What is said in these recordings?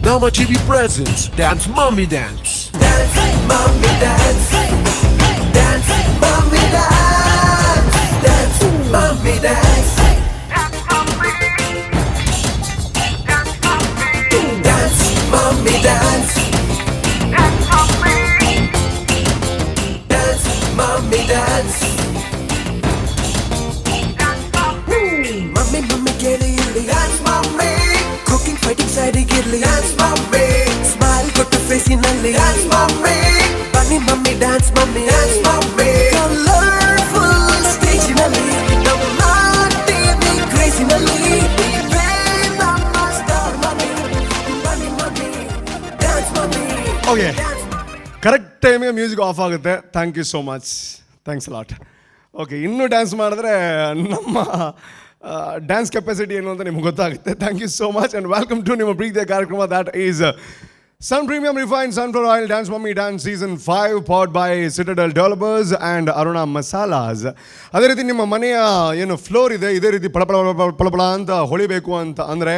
Nama TV presents Dance Mommy Dance. Dance, mommy, dance. Dance, mommy, dance. Dance, mommy, dance. Dance, mommy, dance. Dance, mommy, dance. Mommy, mommy, gilly, dance, mommy. Cooking, fighting, side, gilly, dance, mommy. Smile, got to face in a dance, mommy. Bunny, mommy, dance, mommy, dance, mommy. Colorful, stationally. Now, not TV, crazily. Mama, star, mommy. Bunny, mommy, dance, mommy. Okay. Correct ಟೈಮಿಗೆ music off ಆಗುತ್ತೆ. Thank you so much, thanks lot. Okay, ಇನ್ನೂ dance ಮಾಡಿದ್ರೆ ನಮ್ಮ dance capacity ಏನು ಅಂತ ನಿಮ್ಗೆ ಗೊತ್ತಾಗುತ್ತೆ. Thank you so much and welcome to ನಿಮ್ಮ ಪ್ರೀತಿಯ ಕಾರ್ಯಕ್ರಮ that is sun premium refined sunflower oil dance mummy dance season 5 powered by Citadel developers and Aruna masalas. ಅದೇ ರೀತಿ ನಿಮ್ಮ ಮನೆಯ ಏನು ಫ್ಲೋರ್ ಇದೆ ಇದೇ ರೀತಿ ಪಳಪಳ ಅಂತ ಹೊಳಿಬೇಕು ಅಂತ ಅಂದರೆ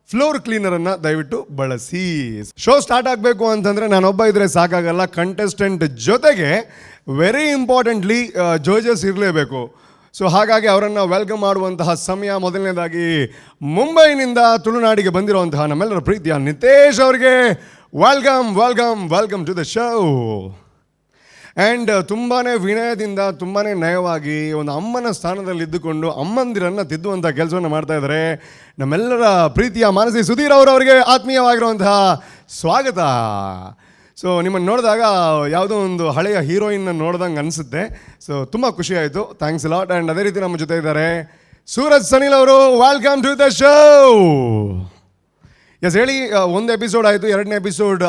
ಫ್ಲೋರ್ ಕ್ಲೀನರನ್ನು ದಯವಿಟ್ಟು ಬಳಸಿ. ಶೋ ಸ್ಟಾರ್ಟ್ ಆಗಬೇಕು ಅಂತಂದರೆ ನಾನೊಬ್ಬ ಇದ್ದರೆ ಸಾಕಾಗಲ್ಲ. ಕಂಟೆಸ್ಟೆಂಟ್ ಜೊತೆಗೆ ವೆರಿ ಇಂಪಾರ್ಟೆಂಟ್ಲಿ ಜಡ್ಜಸ್ ಇರಲೇಬೇಕು. ಸೊ ಹಾಗಾಗಿ ಅವರನ್ನು ವೆಲ್ಕಮ್ ಮಾಡುವಂತಹ ಸಮಯ. ಮೊದಲನೇದಾಗಿ ಮುಂಬೈನಿಂದ ತುಳುನಾಡಿಗೆ ಬಂದಿರುವಂತಹ ನಮ್ಮೆಲ್ಲರ ಪ್ರೀತಿಯ ನಿತೇಶ್ ಅವರಿಗೆ welcome welcome welcome to the show. And ತುಂಬಾ ವಿನಯದಿಂದ ತುಂಬಾ ನಯವಾಗಿ ಒಂದು ಅಮ್ಮನ ಸ್ಥಾನದಲ್ಲಿ ಇದ್ದುಕೊಂಡು ಅಮ್ಮಂದಿರನ್ನು ತಿದ್ದುವಂಥ ಕೆಲಸವನ್ನು ಮಾಡ್ತಾ ಇದ್ದಾರೆ ನಮ್ಮೆಲ್ಲರ ಪ್ರೀತಿಯ ಮಾನಸಿ ಸುಧೀರ್ ಅವರವರಿಗೆ ಆತ್ಮೀಯವಾಗಿರುವಂತಹ ಸ್ವಾಗತ. ಸೊ ನಿಮ್ಮನ್ನು ನೋಡಿದಾಗ ಯಾವುದೋ ಒಂದು ಹಳೆಯ ಹೀರೋಯಿನ್ನ ನೋಡ್ದಂಗೆ ಅನಿಸುತ್ತೆ. ಸೊ ತುಂಬ ಖುಷಿ ಆಯಿತು. Thanks lot. ಆ್ಯಂಡ್ ಅದೇ ರೀತಿ ನಮ್ಮ ಜೊತೆ ಇದ್ದಾರೆ ಸೂರಜ್ ಸನಿಲ್ ಅವರು. Welcome to the show. Yes ಹೇಳಿ, ಒಂದು ಎಪಿಸೋಡ್ ಆಯಿತು, ಎರಡನೇ ಎಪಿಸೋಡ್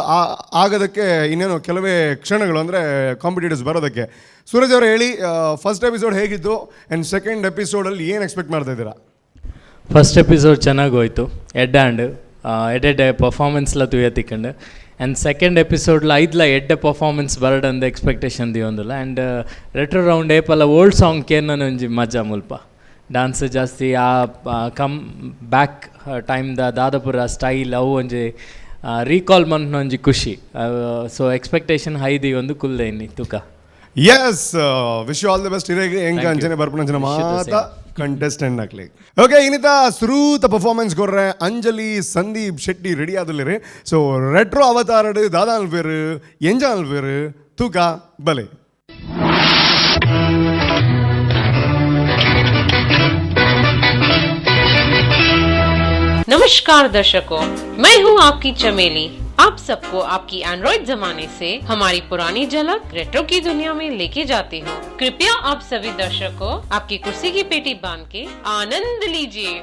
ಆಗೋದಕ್ಕೆ ಇನ್ನೇನು ಕೆಲವೇ ಕ್ಷಣಗಳು, ಅಂದರೆ ಕಾಂಪಿಟೇಟರ್ಸ್ ಬರೋದಕ್ಕೆ. ಸೂರಜ್ ಅವರು ಹೇಳಿ, ಫಸ್ಟ್ ಎಪಿಸೋಡ್ ಹೇಗಿತ್ತು ಆ್ಯಂಡ್ ಸೆಕೆಂಡ್ ಎಪಿಸೋಡಲ್ಲಿ ಏನು ಎಕ್ಸ್ಪೆಕ್ಟ್ ಮಾಡ್ತಾ ಇದ್ದೀರಾ? ಫಸ್ಟ್ ಎಪಿಸೋಡ್ ಚೆನ್ನಾಗಿ ಹೋಯ್ತು. ಎಡ್ಡೆ ಪರ್ಫಾರ್ಮೆನ್ಸ್ಲ ತುಯತಿಕ್ಕಂಡು ಆ್ಯಂಡ್ ಸೆಕೆಂಡ್ ಎಪಿಸೋಡ್ಲ ಎಡ್ಡೆ ಪರ್ಫಾರ್ಮೆನ್ಸ್ ಬರಡಂದು ಎಕ್ಸ್ಪೆಕ್ಟೇಷನ್ ದಿಯೊಂದಿಲ್ಲ. ಆ್ಯಂಡ್ ರೆಟ್ರೋ ರೌಂಡ್ ಏಪಲ್ಲ ಓಲ್ಡ್ ಸಾಂಗ್ ಕೇನ ಒಂಜಿ ಮಜಾ ಮುಲ್ಪ ಡ್ಯಾನ್ಸ್ ಜಾಸ್ತಿ ಆ ಕಮ್ ಬ್ಯಾಕ್ ಟೈಮ್ದ ದಾದಪುರ ಸ್ಟೈಲ್ ಅವು ಒಂಜಿ ರೀಕಾಲ್ ಮನ್ಪುನ ಒಂಜಿ ಖುಷಿ. ಸೊ ಎಕ್ಸ್ಪೆಕ್ಟೇಷನ್ ಹೈದಿ ಒಂದು ಕುಲ್ದೆ ಇನ್ನಿ ತುಕ. Yes, wish you all the best. ಇರೇಗೆ ಹೆಂಗೆ ಅಂಚನೆ ಬರ್ಪುನಂಚನ ಮಾತ ಕಂಟೆಸ್ಟೆಂಟ್ ಆಗ್ಲಿ. ಓಕೆ, ಇನ್ನಿತ ಸುರೂತ ಪರ್ಫಾರ್ಮೆನ್ಸ್ ಕೊರ್ರೆ ಅಂಜಲಿ ಸಂದೀಪ್ ಶೆಟ್ಟಿ ರೆಡಿ ಆದಲ್ಲಿರಿ. ಸೊ ರೆಟ್ರೋ ಅವತಾರಡು ದಾದಾಲ್ ಬೇರು ಎಂಜಾಲ್ ಬೇರು ತೂಕ ಬಲೆ. नमस्कार दर्शकों, मैं हूं आपकी चमेली. आप सबको आपकी एंड्रॉइड जमाने से हमारी पुरानी झलक रेट्रो की दुनिया में लेके जाती हूं. कृपया आप सभी दर्शकों आपकी कुर्सी की पेटी बांध के आनंद लीजिए.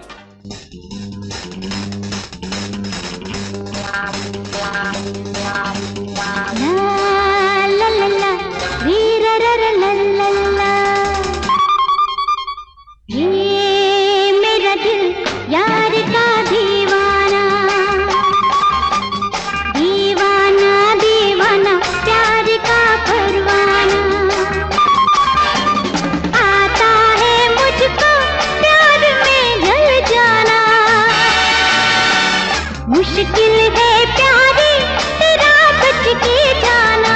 मुश्किल है प्यारी तेरा बच के जाना,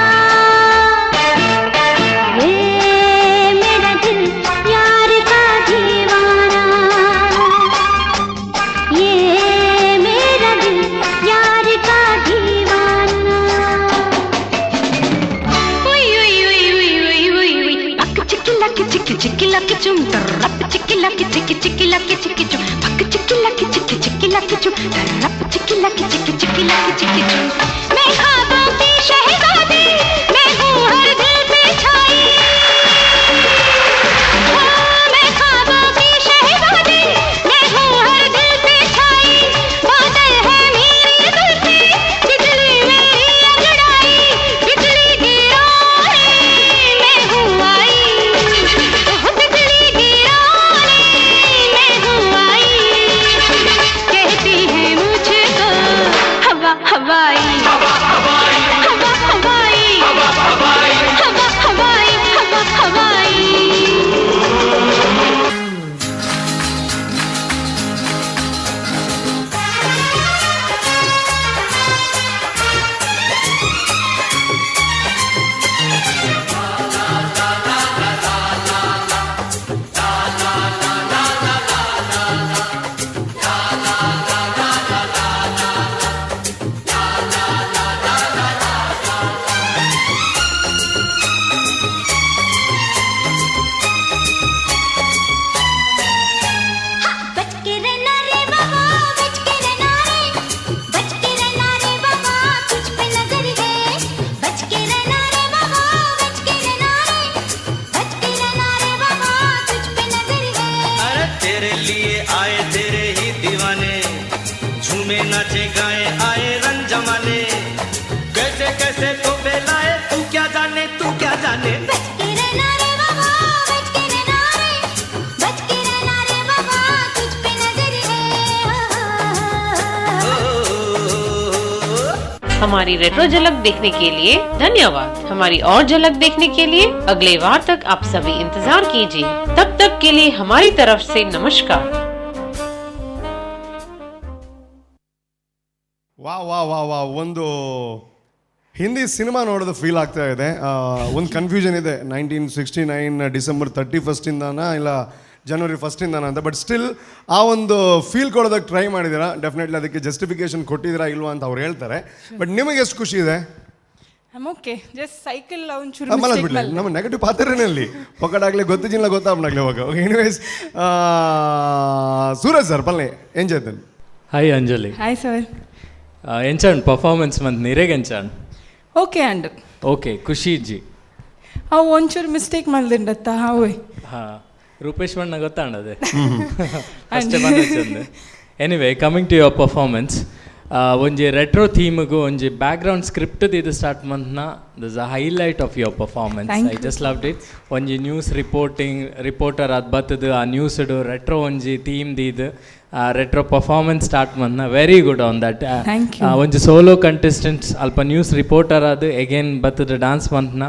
ये मेरा दिल यार का दीवाना, ये मेरा दिल यार का दीवाना. ओई ओई ओई ओई ओई ओई ओई अक चिक्की लकी चुम तरप चिक्की लकी चिक्की चुम पक चिक्की लकी चुम तरप चिक्की लकी चुम. मैं ख्वाबों की शहज़ादी, मैं हूँ हर दिल पे छाई. मैं ख्वाबों की शहज़ादी, मैं हूँ हर दिल पे छाई. बादल है मेरी जुल्फी, बिजली मेरी अंगड़ाई, बिजली गिराने मैं हूँ आई. बिजली गिराने मैं हूँ आई. कहती है मुझको हवा हवाई, हवा हवाई, हवा हवाई, हवा हवाई, हवा हवाई, हवा हवाई. गाने गाए आए रंग जमाने, कैसे कैसे तो बेलाए तू क्या जाने, तू क्या जाने। बच के रहना रे बाबा, बच के रहना रे, बच के रहना रे बाबा, तुझ पे नजर है। हमारी रेट्रो झलक देखने के लिए धन्यवाद। हमारी और झलक देखने के लिए अगले वार तक आप सभी इंतजार कीजिए। तब तक के लिए हमारी तरफ से नमस्कार। ವಾ ವಾ ವಾ ವಾ ಒಂದು ಹಿಂದಿ ಸಿನಿಮಾ ನೋಡೋದು ಫೀಲ್ ಆಗ್ತಾ ಇದೆ. ಒಂದು ಕನ್ಫ್ಯೂಷನ್ ಇದೆ, 1969 ಡಿಸೆಂಬರ್ 31 ಇಲ್ಲ ಜನವರಿ 1 ಅಂತ. ಬಟ್ ಸ್ಟಿಲ್ ಆ ಒಂದು ಫೀಲ್ ಕೊಡೋದಕ್ಕೆ ಟ್ರೈ ಮಾಡಿದ್ದೀರಾ. ಡೆಫಿನೆಟ್ಲಿ ಅದಕ್ಕೆ ಜಸ್ಟಿಫಿಕೇಶನ್ ಕೊಟ್ಟಿದ್ದೀರಾ ಇಲ್ವಾ ಅಂತ ಅವ್ರು ಹೇಳ್ತಾರೆ. ಬಟ್ ನಿಮಗೆ ಎಷ್ಟು ಖುಷಿ ಇದೆ? ಓಕೆ ಜಸ್ಟ್ ಸೈಕಲ್ ಒಂಚೂರು ನಮ್ಮಲ್ಲ ಬಿಡಲಿ, ನಮ್ಮ ನೆಗೆಟಿವ್ ಪಾತ್ರನಲ್ಲಿ ಒಕ್ಕಡಾಗಲಿ ಗೊತ್ತಿಲ್ಲ ಗೊತ್ತಾಗ್ನಾಗಲಿ ಹೋಗ. ಓಕೆ, ಎನಿವೇಸ್ ಸೂರಜ್ ಸರ್ ಪಲ್ಲೆ ಏನ್ చేద్దాం? ಹಾಯ್ ಅಂಜಲಿ. Hi sir. ಎಂಚಾಂಡ್ ಪರ್ಫಾರ್ಮೆನ್ಸ್ ಮಂತ್ ನೀರೇಗೆ ಎಂಚಾಂಡ್? ಓಕೆ ಅಂಡ್ ಓಕೆ ಖುಷಿ ಇಜ್ಜಿ ಅವು ಒಂಚೂರು ಮಿಸ್ಟೇಕ್ ಮಾಡ್ದಿಂಡತ್ತ ಹಾವು. ಹಾಂ, ರೂಪೇಶ್ ಬಣ್ಣ ಗೊತ್ತಾಂಡದೆ ಅಷ್ಟೇ ಬಂದ. Anyway coming to your performance, ಒಂಜಿ ರೆಟ್ರೋ ಥೀಮ್ಗೂ ಒಂಜಿ ಬ್ಯಾಕ್ಗ್ರೌಂಡ್ ಸ್ಕ್ರಿಪ್ಟ್ ಇದು ಸ್ಟಾರ್ಟ್ ಮಂತ್ನ this a highlight of your performance. I just loved it. ಒಂಜಿ ನ್ಯೂಸ್ ರಿಪೋರ್ಟರ್ ಅದು ಬತ್ತದು ಆ ನ್ಯೂಸ್ಡು ರೆಟ್ರೋ ಒಂಜಿ ಥೀಮ್ ಇದು ರೆಟ್ರೋ ಪರ್ಫಾರ್ಮೆನ್ಸ್ ಸ್ಟಾರ್ಟ್ ಮಂತ್ನ ವೆರಿ ಗುಡ್ ಆನ್ ದಟ್. ಒಂಜಿ ಸೋಲೋ ಕಂಟೆಸ್ಟೆಂಟ್ಸ್ ಅಲ್ಪ ನ್ಯೂಸ್ ರಿಪೋರ್ಟರ್ ಅದು ಎಗೇನ್ ಬತ್ತದ ಡಾನ್ಸ್ ಮಂತ್ನ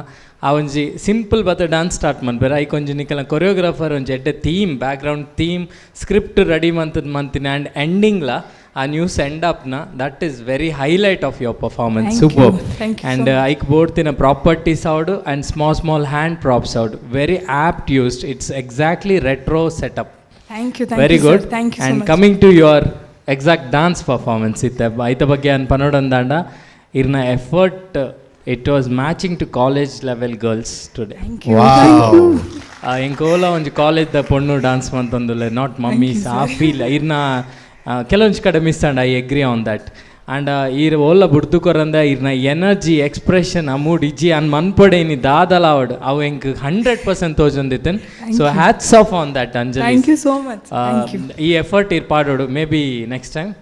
ಆ ಒಂಜಿ ಸಿಂಪಲ್ ಬತ್ತ ಡಾನ್ಸ್ ಸ್ಟಾರ್ಟ್ ಮನ್ಬೇರೆ. ಐಕ್ ಒಂಜಿ ನಿಕಲ ಕೊರಿಯೋಗ್ರಾಫರ್ ಒಂಜಿ ಎಡ್ಡೆ theme background theme script ready ಮಂತದ ಮಂತಿನ ಆ್ಯಂಡ್ ಎಂಡಿಂಗ್ಲ ಆ ನ್ಯೂಸ್ ಎಂಡ್ ಅಪ್ನ that is very highlight of your performance. Super. And ಐಕ್ ಬೋಡ್ತಿನ ಪ್ರಾಪರ್ಟೀಸ್ ಔಡು ಆ್ಯಂಡ್ ಸ್ಮಾಲ್ ಹ್ಯಾಂಡ್ ಪ್ರಾಪ್ಸ್ ಔಡು very apt used. It's exactly retro setup. Very good. And coming to your exact dance performance ಇತ್ತೆ ಐತ ಬಗ್ಗೆ ಅನ್ ಪನೋಡಂದಾಂಡ ಇರ್ನ effort it was matching to college level girls today. ಇಂಕೋಲ ಒಂಜಿ ಕಾಲೇಜ್ದ ಪೊಣ್ಣು ಡಾನ್ಸ್ ಮಂತೊಂದುಲ್ಲೆ ನಾಟ್ ಮಮ್ಮೀಸ್ ಆ ಫೀಲ್ ಇರ್ನ ಕೆಲವೊಂದು ಕಡೆ miss and I agree on that. And ಈರ್ ಓಲ್ಲ ಬುಡ್ದು ಇರ್ನ ಎನರ್ಜಿ ಎಕ್ಸ್ಪ್ರೆಷನ್ ಆ ಮೂಡ್ ಇಜ್ಜಿ ಅನ್ ಮನ್ಪಡೆ ಇನಿ ದಾದಲ ಅವಡ್ ಅವು ಎಂಕ್ 100% ತೋಜೊಂದಿತ್ತನ್. So hats off on that Anjali. Thank you so much. ಈ ಎಫರ್ಟ್ ಇರ್ ಪಾಡೋಡು maybe next time.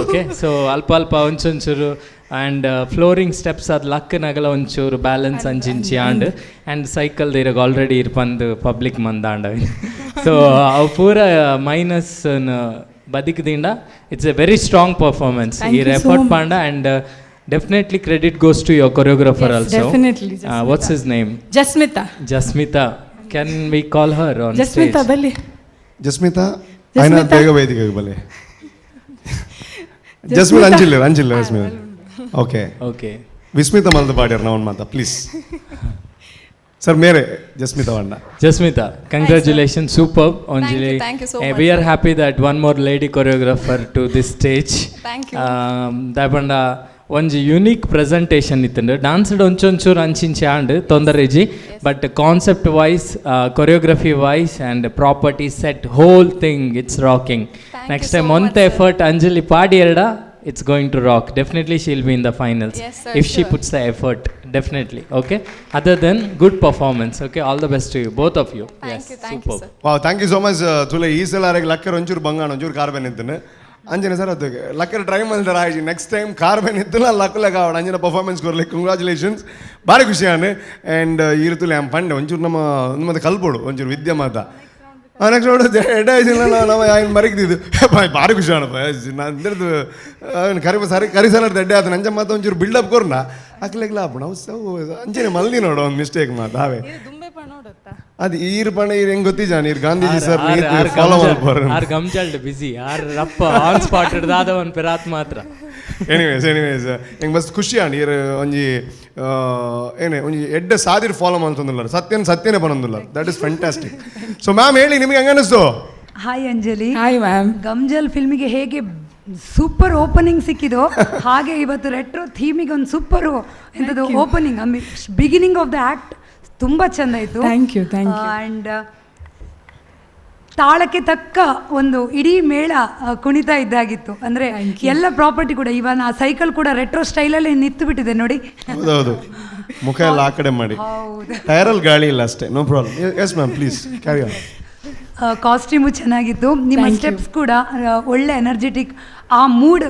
Okay, so ಅಲ್ಪ ಒಂಚೂರು ಆ್ಯಂಡ್ ಫ್ಲೋರಿಂಗ್ ಸ್ಟೆಪ್ಸ್ ಅದು ಲಕ್ಕನಾಗಲ್ಲ ಒಂಚೂರು ಬ್ಯಾಲೆನ್ಸ್ ಅಂಚಿಂಚಿ ಆ್ಯಂಡ್ ಸೈಕಲ್ ಇರಾಗ ಆಲ್ರೆಡಿ ಇರ್ಪಂದು ಪಬ್ಲಿಕ್ ಮಂದಾಂಡ. ಸೊ ಅವು ಪೂರ ಮೈನಸ್ ಬದುಕದಿಂದ it's a very strong performance ಈ ಎಫರ್ಟ್ ಪಾಂಡ. And definitely credit goes to your choreographer also. What's his name? Jasmita. Can we call Har on stage? Jasmita ಐನಾ ಬೇಗ ವೇದಿಕೆಗೆ ಬಲೆ. ಜಸ್ಮಿತಾ ಅಂಜಿಲ್ಲ ಓಕೆ ಓಕೆ ವಿಸ್ಮಿತಾ ಮಲ್ದ ಪಾಡ್ಯಾರ ನಾವು ಮಾತಾ ಪ್ಲೀಸ್ ಸರ್ ಮೇರೆ ಜಸ್ಮಿತಾ ವಣ್ಣ. Jasmita, congratulations, superb. Thank you so much. We are happy that one more lady choreographer to this stage. Thank you. Dapanda ಒಂಜಿ ಯುನೀಕ್ ಪ್ರೆಸೆಂಟೇಷನ್ ಇತ್ತಂಡು ಡಾನ್ಸ್ಡ್ ಒಂಚೂರು ಅಂಚಿಂಚೆ ಆಂಡ್ ತೊಂದರೆಜಿ. But concept wise choreography wise and property set whole thing it's rocking. Next time ಒಂತ effort Anjali ಪಾಡಿ ಎರಡ it's going to rock. Definitely she'll be in the finals. Yes, sir, if she sure. puts the effort. Definitely. Okay, other than good performance. Okay, all the best to you, both of you. Thank you, superb. sir. Wow, thank you so much. ತುಲೆ ಈ ಸಲ ಲಕ್ಕರ್ ಒಂಚೂರು ಬಂಗಾಣ ಒಂಚೂರು car ಬೆನ್ ಇದ್ದಾನೆ ಅಂಜನೆ sir. ಅದು ಲಕ್ಕರ್ try ಮಾಡಿದಾರೆ ಆಯ್ತು. Next time car ಬೆನ್ ಇತ್ತಲ್ಲ ಲಕ್ಕಲೆಗ ಅವಡು ಅಂಜನ ಪರ್ಫಾರ್ಮೆನ್ಸ್ ಕೊರ್ಲಿಕ್ಕೆ ಕಂಗ್ರಾಚುಲೇಷನ್ಸ್. ಭಾರಿ ಖುಷಿಯಾನೆ. ಆ್ಯಂಡ್ ಈರುತ್ತಲೆ ಪಂಡೆ ಒಂಚೂರು ನಮ್ಮ ಕಲ್ಪೋಡು ಒಂಚೂರು ವಿದ್ಯೆ ಮಾತ ನೆಕ್ಸ್ಟ್ ನೋಡು ಎಡ್ಡೆ ಆಯ್ತಿಲ್ಲ ನಾವು ಏನು ಮರಿಕ್ತಿದ್ದು ಭಾರಿ ಖುಷಿ ಅಣ್ಣಪ್ಪ. ನಂದು ಕರಿಸಲಾರ್ದು ಎಡ್ಡೆ ಆತ ನಂಜ ಮಾತು ಒಂಚೂರು ಬಿಲ್ಡಪ್ ಕೊರ್ನ ಅಕ್ಲೆಗ್ಲ ಅಪ್ಪ ನಾವು ಸೌ ಅಂಜನೆ ಮಲ್ದಿ ನೋಡು ಒಂದು ಮಿಸ್ಟೇಕ್ ಮಾತು ಅವೇ ಅದು ಈರು ಪಣ ಈರು ಹೆಂಗೆ ಗೊತ್ತಿಜ ನೀರು ಗಾಂಧೀಜಿ ಸರ್ ಫಾಲೋ ಮಾಡ್ಬಾರ ಆರ್ ಗಮ್ಚಾಲ್ಡ್ ಬಿಸಿ ಆರ್ ರಪ್ಪ ಆನ್ ಸ್ಪಾಟ್ ಹಿಡ್ದಾದ ಒಂದು ಪೆರಾತ್ ಮಾತ್ರ. ಎನಿವೇಸ್ ಹೆಂಗೆ ಬಸ್ ಖುಷಿ ಆಂಡ್ ಈರು ಒಂಜಿ ಏನೇ ಒಂಜಿ ಎಡ್ಡೆ ಸಾದಿರ್ ಫಾಲೋ ಮಾಡ್ತಂದಿಲ್ಲ ಸತ್ಯನೇ ಬಂದಿಲ್ಲ. That is fantastic. So ma'am ಹೇಳಿ ನಿಮಗೆ ಹೆಂಗೆ ಅನ್ನಿಸ್ತು? Hi Anjali. Hi ma'am. Gamjaal ಫಿಲ್ಮಿಗೆ ಹೇಗೆ ಸೂಪರ್ ಓಪನಿಂಗ್ ಸಿಕ್ಕಿದೋ ಹಾಗೆ ಇವತ್ತು ರೆಟ್ರೋ ಥೀಮಿಗೆ ಒಂದು ಸೂಪರ್ ಎಂಥದ್ದು opening beginning of the act ತುಂಬ ಚೆಂದ ಇತ್ತು. Thank you. ಆ್ಯಂಡ್ ತಾಳಕ್ಕೆ ತಕ್ಕ ಒಂದು ಇಡೀ ಮೇಳ ಕುಣಿತಾ ಇದ್ದಾಗಿತ್ತು. ಅಂದರೆ ಎಲ್ಲ ಪ್ರಾಪರ್ಟಿ ಕೂಡ ಇವನ್ ಆ ಸೈಕಲ್ ಕೂಡ ರೆಟ್ರೋ ಸ್ಟೈಲಲ್ಲಿ ನಿಂತು ಬಿಟ್ಟಿದೆ ನೋಡಿ. ಹೌದೌದು, ಮುಖ ಎಲ್ಲ ಆ ಕಡೆ ಮಾಡಿ ಟೈರಲ್ಲಿ ಗಾಳಿ ಇಲ್ಲ ಅಷ್ಟೇ. No problem. Yes ma'am please carry on. Costume ಚೆನ್ನಾಗಿತ್ತು, ನಿಮ್ಮ ಸ್ಟೆಪ್ಸ್ ಕೂಡ ಒಳ್ಳೆ ಎನರ್ಜೆಟಿಕ್, ಆ ಮೂಡ್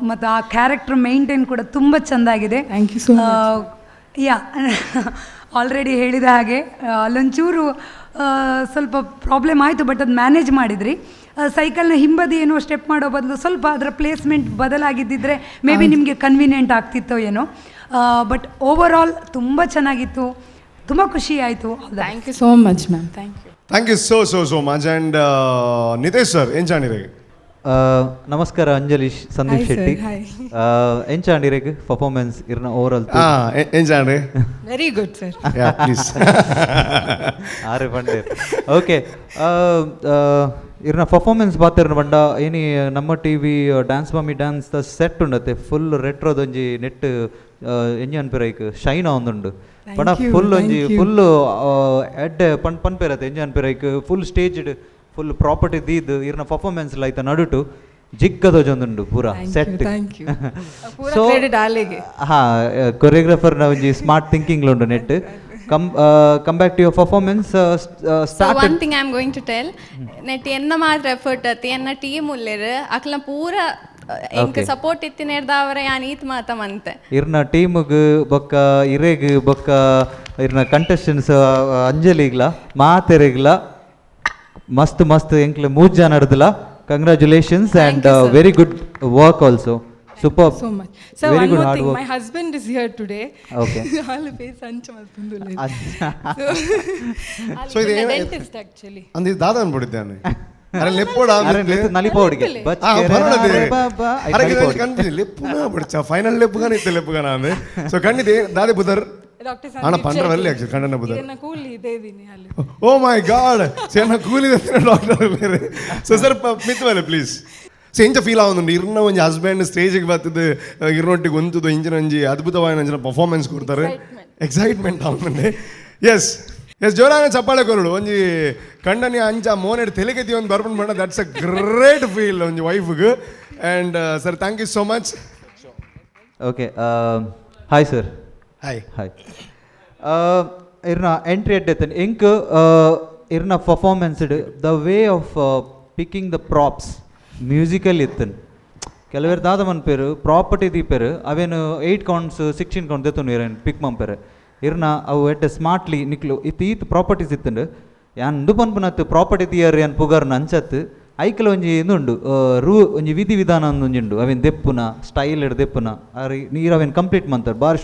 ಮತ್ತು ಆ ಕ್ಯಾರೆಕ್ಟರ್ ಮೇಂಟೈನ್ ಕೂಡ ತುಂಬ ಚೆಂದಾಗಿದೆ. Thank you so yeah already ಹೇಳಿದ ಹಾಗೆ ಅಲ್ಲೊಂಚೂರು ಸ್ವಲ್ಪ ಪ್ರಾಬ್ಲಮ್ ಆಯಿತು, ಬಟ್ ಅದು ಮ್ಯಾನೇಜ್ ಮಾಡಿದ್ರಿ. ಸೈಕಲ್ನ ಹಿಂಬದಿ ಏನೋ ಸ್ಟೆಪ್ ಮಾಡೋ ಬದಲು ಸ್ವಲ್ಪ ಅದರ ಪ್ಲೇಸ್ಮೆಂಟ್ ಬದಲಾಗಿದ್ದಿದ್ರೆ ಮೇ ಬಿ ನಿಮಗೆ ಕನ್ವೀನಿಯೆಂಟ್ ಆಗ್ತಿತ್ತೋ ಏನೋ. ಬಟ್ ಓವರ್ ಆಲ್ ತುಂಬ ಚೆನ್ನಾಗಿತ್ತು, ತುಂಬ ಖುಷಿ ಆಯಿತು. Thank you so much ma'am. Thank you so much. And Nitesh sir ಎಂಚಾಣಿರೇಗೆ ನಮಸ್ಕಾರ. ಅಂಜಲಿ ಸಂದೀಪ್ ಶೆಟ್ಟಿ ಎಂಚಾಂಡಿರೇಗೆ ಪರ್ಫಾರ್ಮೆನ್ಸ್ ಇರ್ನ ಓವರ್ ಆಲ್ ಎಂಚಾಣ್ರಿ ವೆರಿ ಗುಡ್ ಸರ್. ಪ್ಲೀಸ್ ಆರೆ ಪಂಡೆ ಓಕೆ ಇರ್ನ ಪರ್ಫಾರ್ಮೆನ್ಸ್ ಬಾತಿರ್ನ ಬಂಡ ಏನಿ ನಮ್ಮ ಟಿವಿ ಡ್ಯಾನ್ಸ್ ಮಮ್ಮಿ ಡ್ಯಾನ್ಸ್ ದ ಸೆಟ್ ಉಂಡತ್ತೆ ಫುಲ್ ರೆಟ್ರೋದೊಂಜಿ ನೆಟ್ ಎಂಜಿ ಅನ್ಪಿರೈಕ್ ಶೈನ್ ಆವೊಂದುಂಡು ಪಂಡ ಫುಲ್ ಒಂಜಿ ಫುಲ್ ಎಡ್ಡೆ ಪನ್ಪೇರತ್ತೆ ಎಂಜಿ ಅನ್ಪಿರೈಕ್ ಫುಲ್ ಸ್ಟೇಜ್ಡ್ ಫುಲ್ ಪ್ರಾಪರ್ಟಿ ದೀದ್ ಇರ್ನ ಪರ್ಫಾರ್ಮೆನ್ಸ್ ಲೈತ ನಡುಟು ಜಿಕ್ಕದೊಂದುಂಡು ಪೂರ ಸೆಟ್. ಸೊ ಹಾ ಕೊರಿಯೋಗ್ರಾಫರ್ನ ಒಂಜಿ ಸ್ಮಾರ್ಟ್ ಥಿಂಕಿಂಗ್ ಉಂಡು net. come back to your performance. So one thing I'm going to tell, net enna maatra effort ati enna team ullere akla poora enke support ittinerdaavare yan eat maatamante irna team gu bokka irege bokka irna contestants anjaligla maateregla mast enkle mooja nadadala. Congratulations and very good work also. Superb. So much. So very one good more hard thing, work. my husband is here today. Okay. All face ancha malpundule. So ಇದು dentist actually. ಅಂದಿ ದಾದ ಅನ್ಬಿಟ್ಟಿದ್ದಾನೆ. ಅರೆ ಲೆಪ್ಪೋಡ ನಲಿಪೋಡಿಗೆ ಲೆಪ್ಪುಗ ಬಿಡ್ಚ final ಲೆಪ್ಪುಗಾನ ಇತ್ತು ಲೆಪ್ಪುಗಾನ ಅಂದ್ರೆ so ಖಂಡಿತ ದಾದೆ ಬುದರ್ Dr. ಅಣ್ಣ ಪಂಡ್ರವಲ್ಲಿ actually ಕಣ್ಣನ ಬುದರ್. ನನ್ನ ಕೂಲಿ ಇದೆ ಇದೀನಿ ಅಲ್ಲಿ. ಓ ಮೈ ಗಾಡ್ ಸೇನ ಕೂಲಿ ಡಾಕ್ಟರ್ ಬೇರೆ. ಸೊ ಸರ್ ಮಿತ್ವಲೆ ಪ್ಲೀಸ್ ಎಂಚ ಫೀಲ್ ಆವೊಂದುಂಡು ಇರ್ನ ಒಂಜಿ ಹಸ್ಬೆಂಡ್ ಸ್ಟೇಜಿಗೆ ಬರ್ತದೆ ಇರ್ನೊಟ್ಟಿಗೆ ಒಂತುದು ಇಂಚಿನ ಒಂಜಿ ಅದ್ಭುತವಾದ ಒಂಜಿನ ಪರ್ಫಾರ್ಮೆನ್ಸ್ ಕೊಡ್ತಾರೆ. ಎಕ್ಸೈಟ್ಮೆಂಟ್ ಆವೊಂದುಂಡೆ. ಎಸ್ ಜೋರಾನ ಚಪ್ಪಾಳೆ ಕೊರಡು ಒಂಜಿ ಕಂಡನಿ ಅಂಚ ಮೋನೆಡ್ ತೆಲೆಗೆತಿ ಒಂದು ಬರ್ಪುಂಡು ಮಾಡ ದಟ್ಸ್ ಅ ಗ್ರೇಟ್ ಫೀಲ್ ಒಂಜಿ ವೈಫ್ಗೆ. And sir thank you so much. Okay hi sir. Hi hi ಇರ್ನ ಎಂಟ್ರಿ ಎಡ್ಡೆತ್ತನ್ ಎಂಕ್ ಇರ್ನ performance the way of picking the props musical ಇತ್ತನ್ ಕೆಲವೇರು ದಾದ ಮನ್ಪೇರು ಪ್ರಾಪರ್ಟಿ ದೀಪೇರು ಅವೇನು 8 ಕೌಂಟ್ಸ್ 16 ಕೌಂಟ್ ದೆತ್ತನು ಇರೇನು ಪಿಕ್ ಮಂಪೇರು ಇರ್ನ ಅವು ಎಡ್ಡೆ ಸ್ಮಾರ್ಟ್ಲಿ ನಿಕ್ಲು ಈತ್ ಪ್ರಾಪರ್ಟೀಸ್ ಇತ್ತಂಡು ಯಾನ್ ಪನ್ಪುನತ್ತು ಪ್ರಾಪರ್ಟಿ ದಿಯರ್ ಏನ್ ಪುಗರ್ನ ಅಂಚತ್ತು ಐಕಲ್ ಒಂಜಿ ಇಂದುಂಡು ಒಂಜಿ ವಿಧಿ ವಿಧಾನ ಒಂದುಂಡು ಅವೇನು ದೆಪ್ಪುನ ಸ್ಟೈಲ್ ಎಡ್ ದೆಪ್ಪುನ ಅರಿ ನೀರು ಅವೇನು ಕಂಪ್ಲೀಟ್ ಮಂತಾರೆ ಬಾರಿ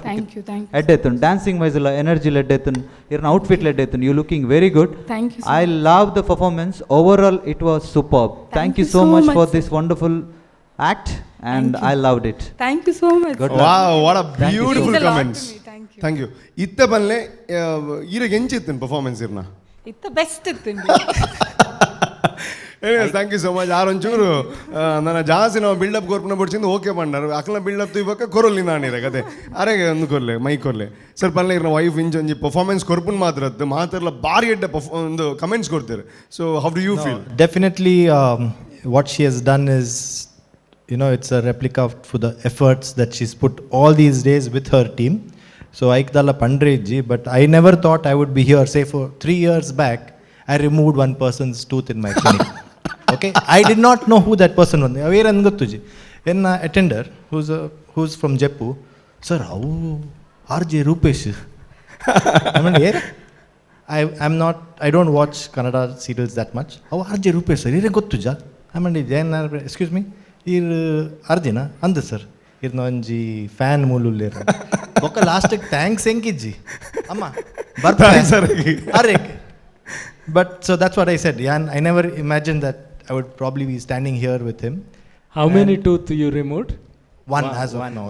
ಎಡ್ಡೆತ್ತುಂಡು ಡ್ಯಾನ್ಸಿಂಗ್ ವೈಸಲ್ಲ ಎನರ್ಜಿಲ್ ಎಡ್ಡೆತ್ತುನ್ ಇರ್ನ ಔಟ್ಫಿಟ್ ಎಡ್ಡೆತ್ತುನ್ you looking very good. I love the performance overall it was superb. Thank you so much for this wonderful act and I loved it. Thank you so much. Wow, what a beautiful comments. Thank you. ಇತ್ತ ಬನ್ಲೆ ಈರಿಗೆ ಎಂಚಿತ್ತು performance ಇರ್ನ ಇತ್ತ best ಇತ್ತು. Thank you so much. ಆರೊಂಚೂರು ನನ್ನ ಜಾಸ್ತಿ ನಾವು build up ಕೊರ್ಪುನ ಬಿಡ್ಸಿಂದು okay ಪಂಡರು ಅಕ್ಲ build up ಇವಾಗ ಕೊರಲಿ ನಾನಿರ ಕತೆ ಅರೆ ಒಂದು ಕೊರ್ಲೆ ಮೈ ಕೊರ್ಲೆ ಸರ್ ಪನ್ಲೆ ಇರ್ನ ವೈಫ್ ಇಂಚೊಂಜಿ ಪರ್ಫಾರ್ಮೆನ್ಸ್ ಕೊರ್ಪುನ್ ಮಾತ್ರದ್ದು ಮಾತಾಡಲ್ಲ ಭಾರಿ ಎಡ್ಡೆ ಒಂದು ಕಮೆಂಟ್ಸ್ ಕೊಡ್ತಾರೆ. So how do you feel? Definitely what she has done is, you know, it's a replica for the efforts that she's put all these days with her team. So aikdalla pandreji, but I never thought I would be here. Say for 3 years back I removed one person's tooth in my clinic. Okay, I did not know who that person was. Avere angottuji enna attender who's from Jeppu, sir how RJ Rupesh I mean here I don't watch Kannada serials that much. How RJ Rupesh sir ire gottuja I mean excuse me ir ಅರ್ಜಿನ ಅಂದ sir ಇರ್ನ ಒಂಜಿ fan ಮೂಲುಲ್ಲೇರ ಬೊಕ್ಕ ಲಾಸ್ಟಿಗೆ thanks ಎಂಕಿಜ್ಜಿ ಅಮ್ಮ ಬರ್ತಾರೆ sir ಅರೆ but so that's what I said ಯಾನ್ I never imagine that I would probably be standing here with him. How many tooth you removed? One as of now.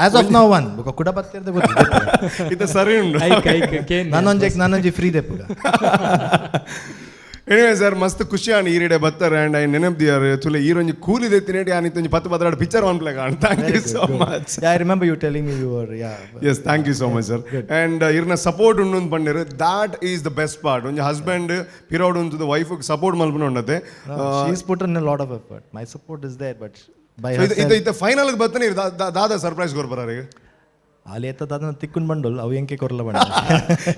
As of now one. ಬೊಕ್ಕ ಕುಡ ಬತ್ತಿರ್ದ ಗೊತ್ತಿದೆ ಇದು ಸರಿ ಉಂಟು. ನಾನೊಂಜಿ free ದೆಪ್ಪುಗ. Anyway sir ಮಸ್ತ್ ಖುಷಿ ಆನ್ ಈರಿಡೆ ಬತ್ತಾರೆ ಆ್ಯಂಡ್ ಐ ನೆನಪ್ದಿಯಾರು ತುಲೆ ಈರೊಂಜಿ ಕೂಲಿದೆ ತಿನೇಟಿ ಆನಿತ್ತು ಒಂಜಿ 10 ಬದಲಾಡ ಪಿಕ್ಚರ್ ಒನ್ಪ್ಲೆ ಕಾಣ್. Thank you so much. I remember you telling me you were yes thank you so much sir. And ಇರ್ನ ಸಪೋರ್ಟ್ ಉಂಡು ಪಂಡರು that is the best part. ಒಂಜಿ ಹಸ್ಬೆಂಡ್ ಪಿರೋಡ್ ಉಂಟು ವೈಫ್ಗೆ ಸಪೋರ್ಟ್ ಮಲ್ಪನ ಉಂಡತೆ. She is put in a lot of effort. My support is there but by ಇದು ಫೈನಲ್ಗೆ ಬತ್ತನೆ ದಾದ ಸರ್ಪ್ರೈಸ್ ಕೊರ್ಬಾರಿಗೆ ಅಲ್ಲಿ ಎತ್ತ ದಾದ ತಿಕ್ಕುನ್ ಬಂಡೋಲ್ ಅವು ಎಂಕೆ ಕೊರಲ ಬಂಡ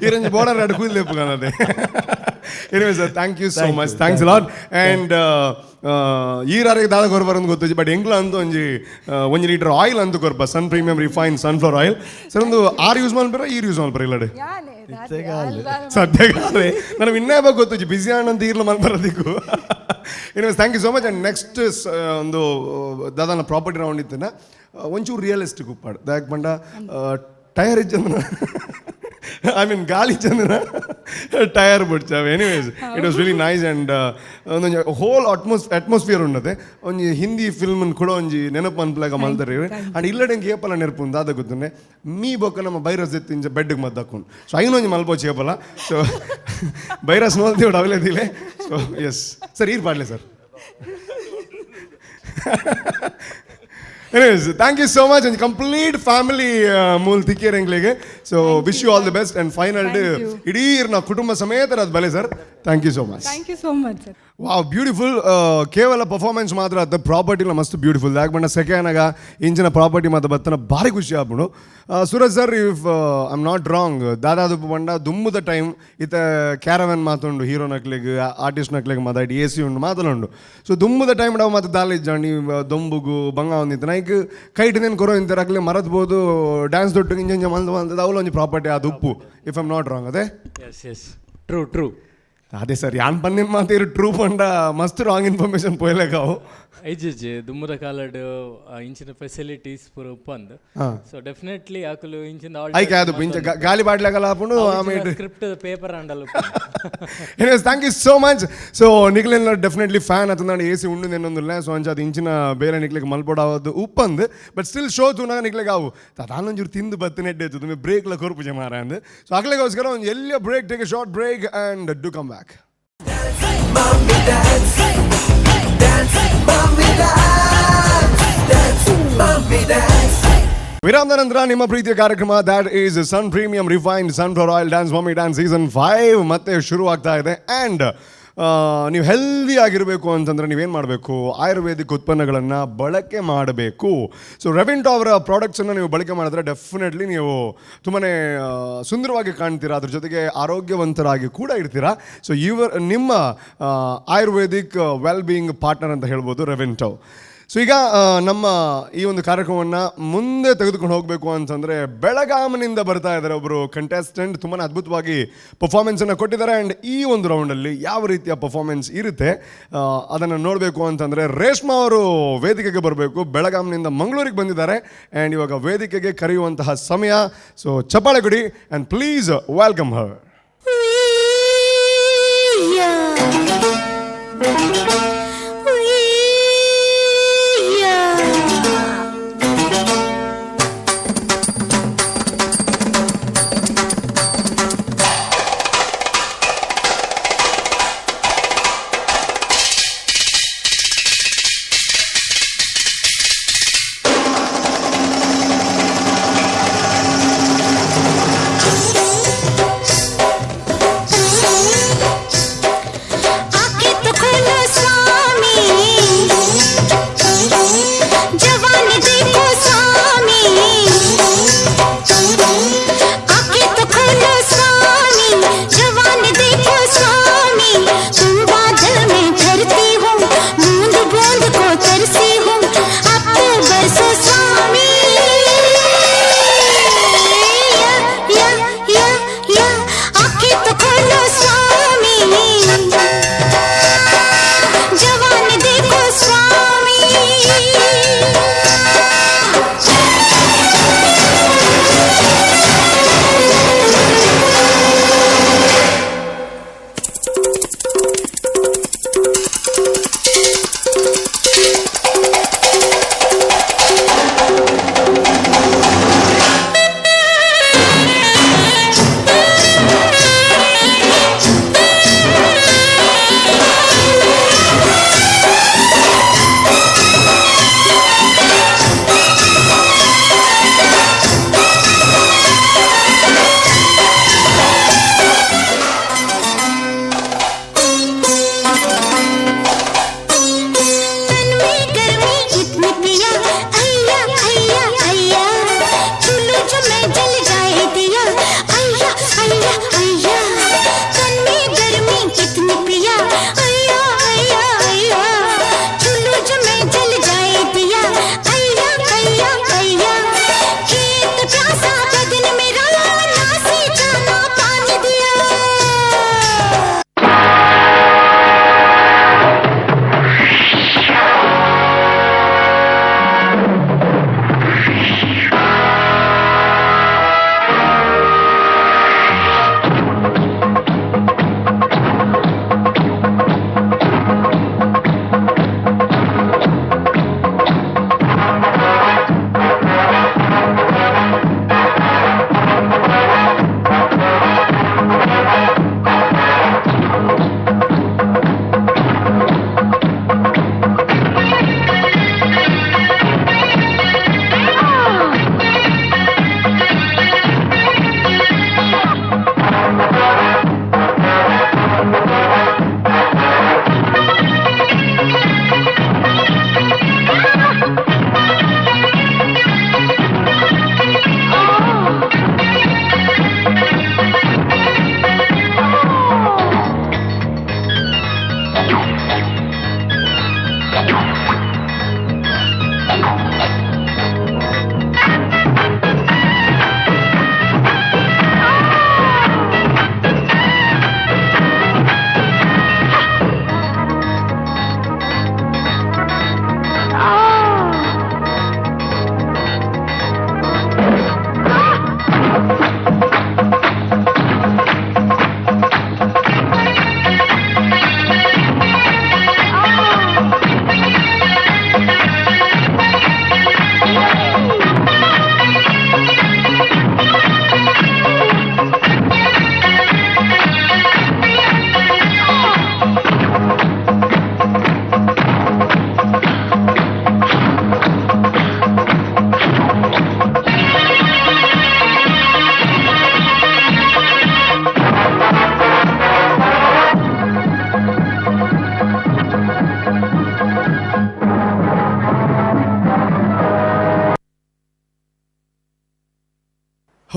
ಈರಂಜಿ ಬೋರ್ಡರ್ ಎರಡು ಕೂದಲು ಎಪ್ಪುಗಾನದೆ Anyway, sir, thank you so much. Thanks a lot. And ಈರಾರಿಗೆ ದಾದ ಕೊರ್ಬಾರಂದು ಗೊತ್ತಿತ್ತು, ಬಟ್ ಎಂಗ್ಲ ಅಂತ ಒಂಜಿ ಲೀಟರ್ ಆಯಿಲ್ ಅಂತ ಕೊರ್ಬ Sun premium refine sunflower oil. Sir ಒಂದು 6 ಯೂಸ್ ಮಾಡ್ಬೇರ 2 ಯೂಸ್ ಮಾಡ್ಬೇರ ಇಲ್ಲಡೆ ಸದ್ಯಗಾದ್ರೆ ನನಗೆ ಇನ್ನೇ ಬೇಕು ಗೊತ್ತು ಬಿಸಿ ಅಂತ ಇರ್ಲ ಮಾಡ್ಬಾರದಿಕ್ಕು. Anyways thank you so much. And next ಒಂದು ದಾದಾನ ಪ್ರಾಪರ್ಟಿ ರೌಂಡ್ ಇತ್ತನ ಒಂಚೂರು ರಿಯಲಿಸ್ಟಿಕ್ ಉಪ್ಪಾಡು ಯಾಕೆ ಬಂಡ ಟಯರ್ ಇಜ್ಜಂದ್ರ ಐ ಮೀನ್ ಗಾಳಿ ಚಂದ್ರ ಟಯರ್ ಬಿಡ್ಚಾವೆ. Anyways it was really nice. And ಒಂದೊಂದು ಹೋಲ್ ಅಟ್ಮಾಸ್ಫಿಯರ್ ಉಂಡದೆ ಒಂಜಿ ಹಿಂದಿ ಫಿಲ್ಮ್ ಕೂಡ ಒಂಜಿ ನೆನಪು ಅನ್ಪಲಾಗ ಮಲ್ತಾರೆ. ಆ್ಯಂಡ್ ಇಲ್ಲಡೆಂಗೆ ಏಪಲ ನೆನಪು ದಾದ ಗೊತ್ತುಂಡೆ ಮೀ ಬೊಕ್ಕ ನಮ್ಮ ಬೈರಸ್ ಎತ್ತಿಂಚ ಬೆಡ್ಗೆ ಮದ್ದು ಹಾಕೊಂಡು ಸೊ ಐನೊಂಜಿ ಮಲ್ಪೋಚಿ ಏಪಲ ಸೊ ಬೈರಸ್ ನೋಲ್ತೀವಿ ಅವಲೇದಿಲ್ಲ. ಸೊ ಎಸ್ ಸರ್ ಈರ್ ಪಾಡ್ಲೆ sir. Anyways, thank you so much and complete family mool thikkere engliಗೆ. So wish you all the best and final day idೀ na ಕುಟುಂಬ ಸಮೇತ ಅದು ಬಲೆ sir. Thank you so much. Thank you so much sir. Wow, beautiful. ಕೇವಲ performance ಮಾತ್ರ ಅದ ಪ್ರಾಪರ್ಟಿಲ ಮಸ್ತ್ beautiful ಯಾಕೆ ಬಂಡ ಸೆಕೆಂಡ್ನಾಗ ಇಂಚಿನ ಪ್ರಾಪರ್ಟಿ ಮಾತ್ರ ಬತ್ತನ ಭಾರಿ ಖುಷಿ ಆಗ್ಬಿಡು. Suraj sir if I am not wrong ದಾದಾದು ಬಂಡ ದುಮ್ಮದ ಟೈಮ್ ಇತ್ತ ಕ್ಯಾರವನ್ ಮಾತುಂಡು ಹೀರೋ ನಕ್ಲಿಗೆ ಆರ್ಟಿಸ್ಟ್ ನಕ್ಲಿಗೆ ಮಾತಾಡಿ AC ಉಂಡು ಮಾತುಂಡು. ಸೊ ದುಮ್ಮದ ಟೈಮ್ ನಾವು ಮತ್ತೆ ದಾಲ ಇಜ್ಜಾಣಿ ದೊಂಬುಗು ಬಂಗ ಒಂದಿತ್ತು ನೈಕ್ ಕೈಟ್ ನೇನು ಕೊರೋ ಇಂತರಾಗ್ಲಿ ಮರದ್ಬೋದು ಡ್ಯಾನ್ಸ್ ದೊಡ್ಡ ಇಂಜ ಮಲ್ದ ಅವಳು ಒಂಜಿ ಪ್ರಾಪರ್ಟಿ ಅದು ಉಪ್ಪು if I am not wrong ಅದೇ. ಎಸ್ ಟ್ರೂ ಅದೇ ಸರ್ ಯಾನ್ ಪನ್ನಿನ ಮಾತೀರು ಟ್ರೂ ಪಂಡ ಮಸ್ತ್ ರಾಂಗ್ ಇನ್ಫಾರ್ಮೇಶನ್ ಪೋಯ್ಲೆಕಾವು ಐಜಿ ದುಮ್ಮದ ಕಾಲಡ್ ಇಂಚಿನ ಫೆಸಿಲಿಟೀಸ್ ಪೂರ ಉಪ್ಪಂದು. ಸೊ ಡೆಫಿನೆಟ್ಲಿ ಆಕಲು ಇಂಚಿನ ಐಕೆ ಅದು ಇಂಚ ಗಾಲಿ ಬಾಡ್ಲಾಗಲ್ಲ ಹಾಪುಂಡು ಆಮೇಲೆ ಸ್ಕ್ರಿಪ್ಟ್ ಪೇಪರ್ ಅಂಡಲ್ಲ. Anyways thank you so much. So ನಿಕ್ಲೆಲ್ಲ ಡೆಫಿನೆಟ್ಲಿ ಫ್ಯಾನ್ ಅತಂದಾಂಡು AC ಉಂಡು ನೆನ್ನೊಂದಿಲ್ಲ. ಸೊ ಅಂಚ ಅದು ಇಂಚಿನ ಬೇರೆ ನಿಕ್ಲಿಗೆ ಮಲ್ಪೋಡಾವದು ಉಪ್ಪಂದು ಬಟ್ ಸ್ಟಿಲ್ ಶೋ ತೂನಾಗ ನಿಕ್ಲಿಗೆ ಅವು ತಾನೊಂಚೂರು ತಿಂದು ಬತ್ತು ನೆಡ್ಡೆ ತುಮಿ ಬ್ರೇಕ್ಲ ಕೊರ್ಪುಜೆ ಮಾರ ಅಂದು. ಸೊ ಅಕ್ಲಿಗೋಸ್ಕರ ಒಂದು ಎಲ್ಲಿಯ break take a short break and do come back. Mommy dance, dance, mommy dance, dance, mommy dance. ವಿರಾಮದ ನಂತರ ನಿಮ್ಮ ಪ್ರೀತಿಯ ಕಾರ್ಯಕ್ರಮ that is sun premium refined sunflower oil dance mummy dance season 5 ಮತ್ತೆ ಶುರುವಾಗ್ತಾ ಇದೆ. ಆ್ಯಂಡ್ ನೀವು ಹೆಲ್ದಿ ಆಗಿರಬೇಕು ಅಂತಂದರೆ ನೀವೇನು ಮಾಡಬೇಕು, ಆಯುರ್ವೇದಿಕ್ ಉತ್ಪನ್ನಗಳನ್ನು ಬಳಕೆ ಮಾಡಬೇಕು. ಸೊ ರೆವಿಂಟೋ ಅವರ ಪ್ರಾಡಕ್ಟ್ಸನ್ನು ನೀವು ಬಳಕೆ ಮಾಡಿದ್ರೆ ಡೆಫಿನೆಟ್ಲಿ ನೀವು ತುಂಬಾ ಸುಂದರವಾಗಿ ಕಾಣ್ತೀರಾ, ಅದ್ರ ಜೊತೆಗೆ ಆರೋಗ್ಯವಂತರಾಗಿ ಕೂಡ ಇರ್ತೀರಾ. ಸೊ ನಿಮ್ಮ ಆಯುರ್ವೇದಿಕ್ ವೆಲ್ ಬೀಯಿಂಗ್ ಪಾರ್ಟ್ನರ್ ಅಂತ ಹೇಳ್ಬೋದು ರೆವಿಂಟೋ. ಸೊ ಈಗ ನಮ್ಮ ಈ ಒಂದು ಕಾರ್ಯಕ್ರಮವನ್ನು ಮುಂದೆ ತೆಗೆದುಕೊಂಡು ಹೋಗಬೇಕು ಅಂತಂದರೆ ಬೆಳಗಾಮನಿಂದ ಬರ್ತಾ ಇದ್ದಾರೆ ಒಬ್ಬರು ಕಂಟೆಸ್ಟೆಂಟ್. ತುಂಬಾ ಅದ್ಭುತವಾಗಿ ಪರ್ಫಾರ್ಮೆನ್ಸನ್ನು ಕೊಟ್ಟಿದ್ದಾರೆ. ಆ್ಯಂಡ್ ಈ ಒಂದು ರೌಂಡಲ್ಲಿ ಯಾವ ರೀತಿಯ ಪರ್ಫಾರ್ಮೆನ್ಸ್ ಇರುತ್ತೆ ಅದನ್ನು ನೋಡಬೇಕು ಅಂತಂದರೆ ರೇಷ್ಮಾ ಅವರು ವೇದಿಕೆಗೆ ಬರಬೇಕು. ಬೆಳಗಾಂನಿಂದ ಮಂಗಳೂರಿಗೆ ಬಂದಿದ್ದಾರೆ ಆ್ಯಂಡ್ ಇವಾಗ ವೇದಿಕೆಗೆ ಕರೆಯುವಂತಹ ಸಮಯ. ಸೊ ಚಪ್ಪಾಳೆ ಕೊಡಿ and please welcome her.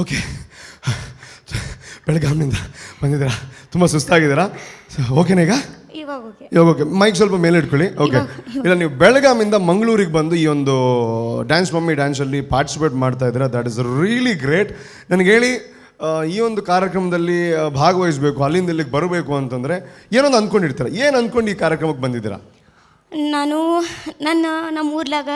Okay, ಬೆಳಗಾವಿನಿಂದ ಬಂದಿದ್ದೀರಾ, ತುಂಬ ಸುಸ್ತಾಗಿದ್ದೀರಾ? ಓಕೆನಾ ಈಗ? ಇವಾಗ ಓಕೆ. ಮೈಕ್ ಸ್ವಲ್ಪ ಮೇಲೆ ಇಟ್ಕೊಳ್ಳಿ. ಓಕೆ. ಇಲ್ಲ, ನೀವು ಬೆಳಗಾವಿಂದ ಮಂಗಳೂರಿಗೆ ಬಂದು ಈ ಒಂದು ಡ್ಯಾನ್ಸ್ ಮಮ್ಮಿ ಡ್ಯಾನ್ಸಲ್ಲಿ ಪಾರ್ಟಿಸಿಪೇಟ್ ಮಾಡ್ತಾ ಇದ್ದೀರಾ. That is really great. ನನಗೆ ಹೇಳಿ, ಈ ಒಂದು ಕಾರ್ಯಕ್ರಮದಲ್ಲಿ ಭಾಗವಹಿಸಬೇಕು, ಅಲ್ಲಿಂದ ಇಲ್ಲಿಗೆ ಬರಬೇಕು ಅಂತಂದರೆ ಏನೊಂದು ಅಂದ್ಕೊಂಡಿರ್ತೀರ. ಏನು ಅಂದ್ಕೊಂಡು ಈ ಕಾರ್ಯಕ್ರಮಕ್ಕೆ ಬಂದಿದ್ದೀರಾ? ನಾನು ನಮ್ಮ ಊರ್ಲಾಗ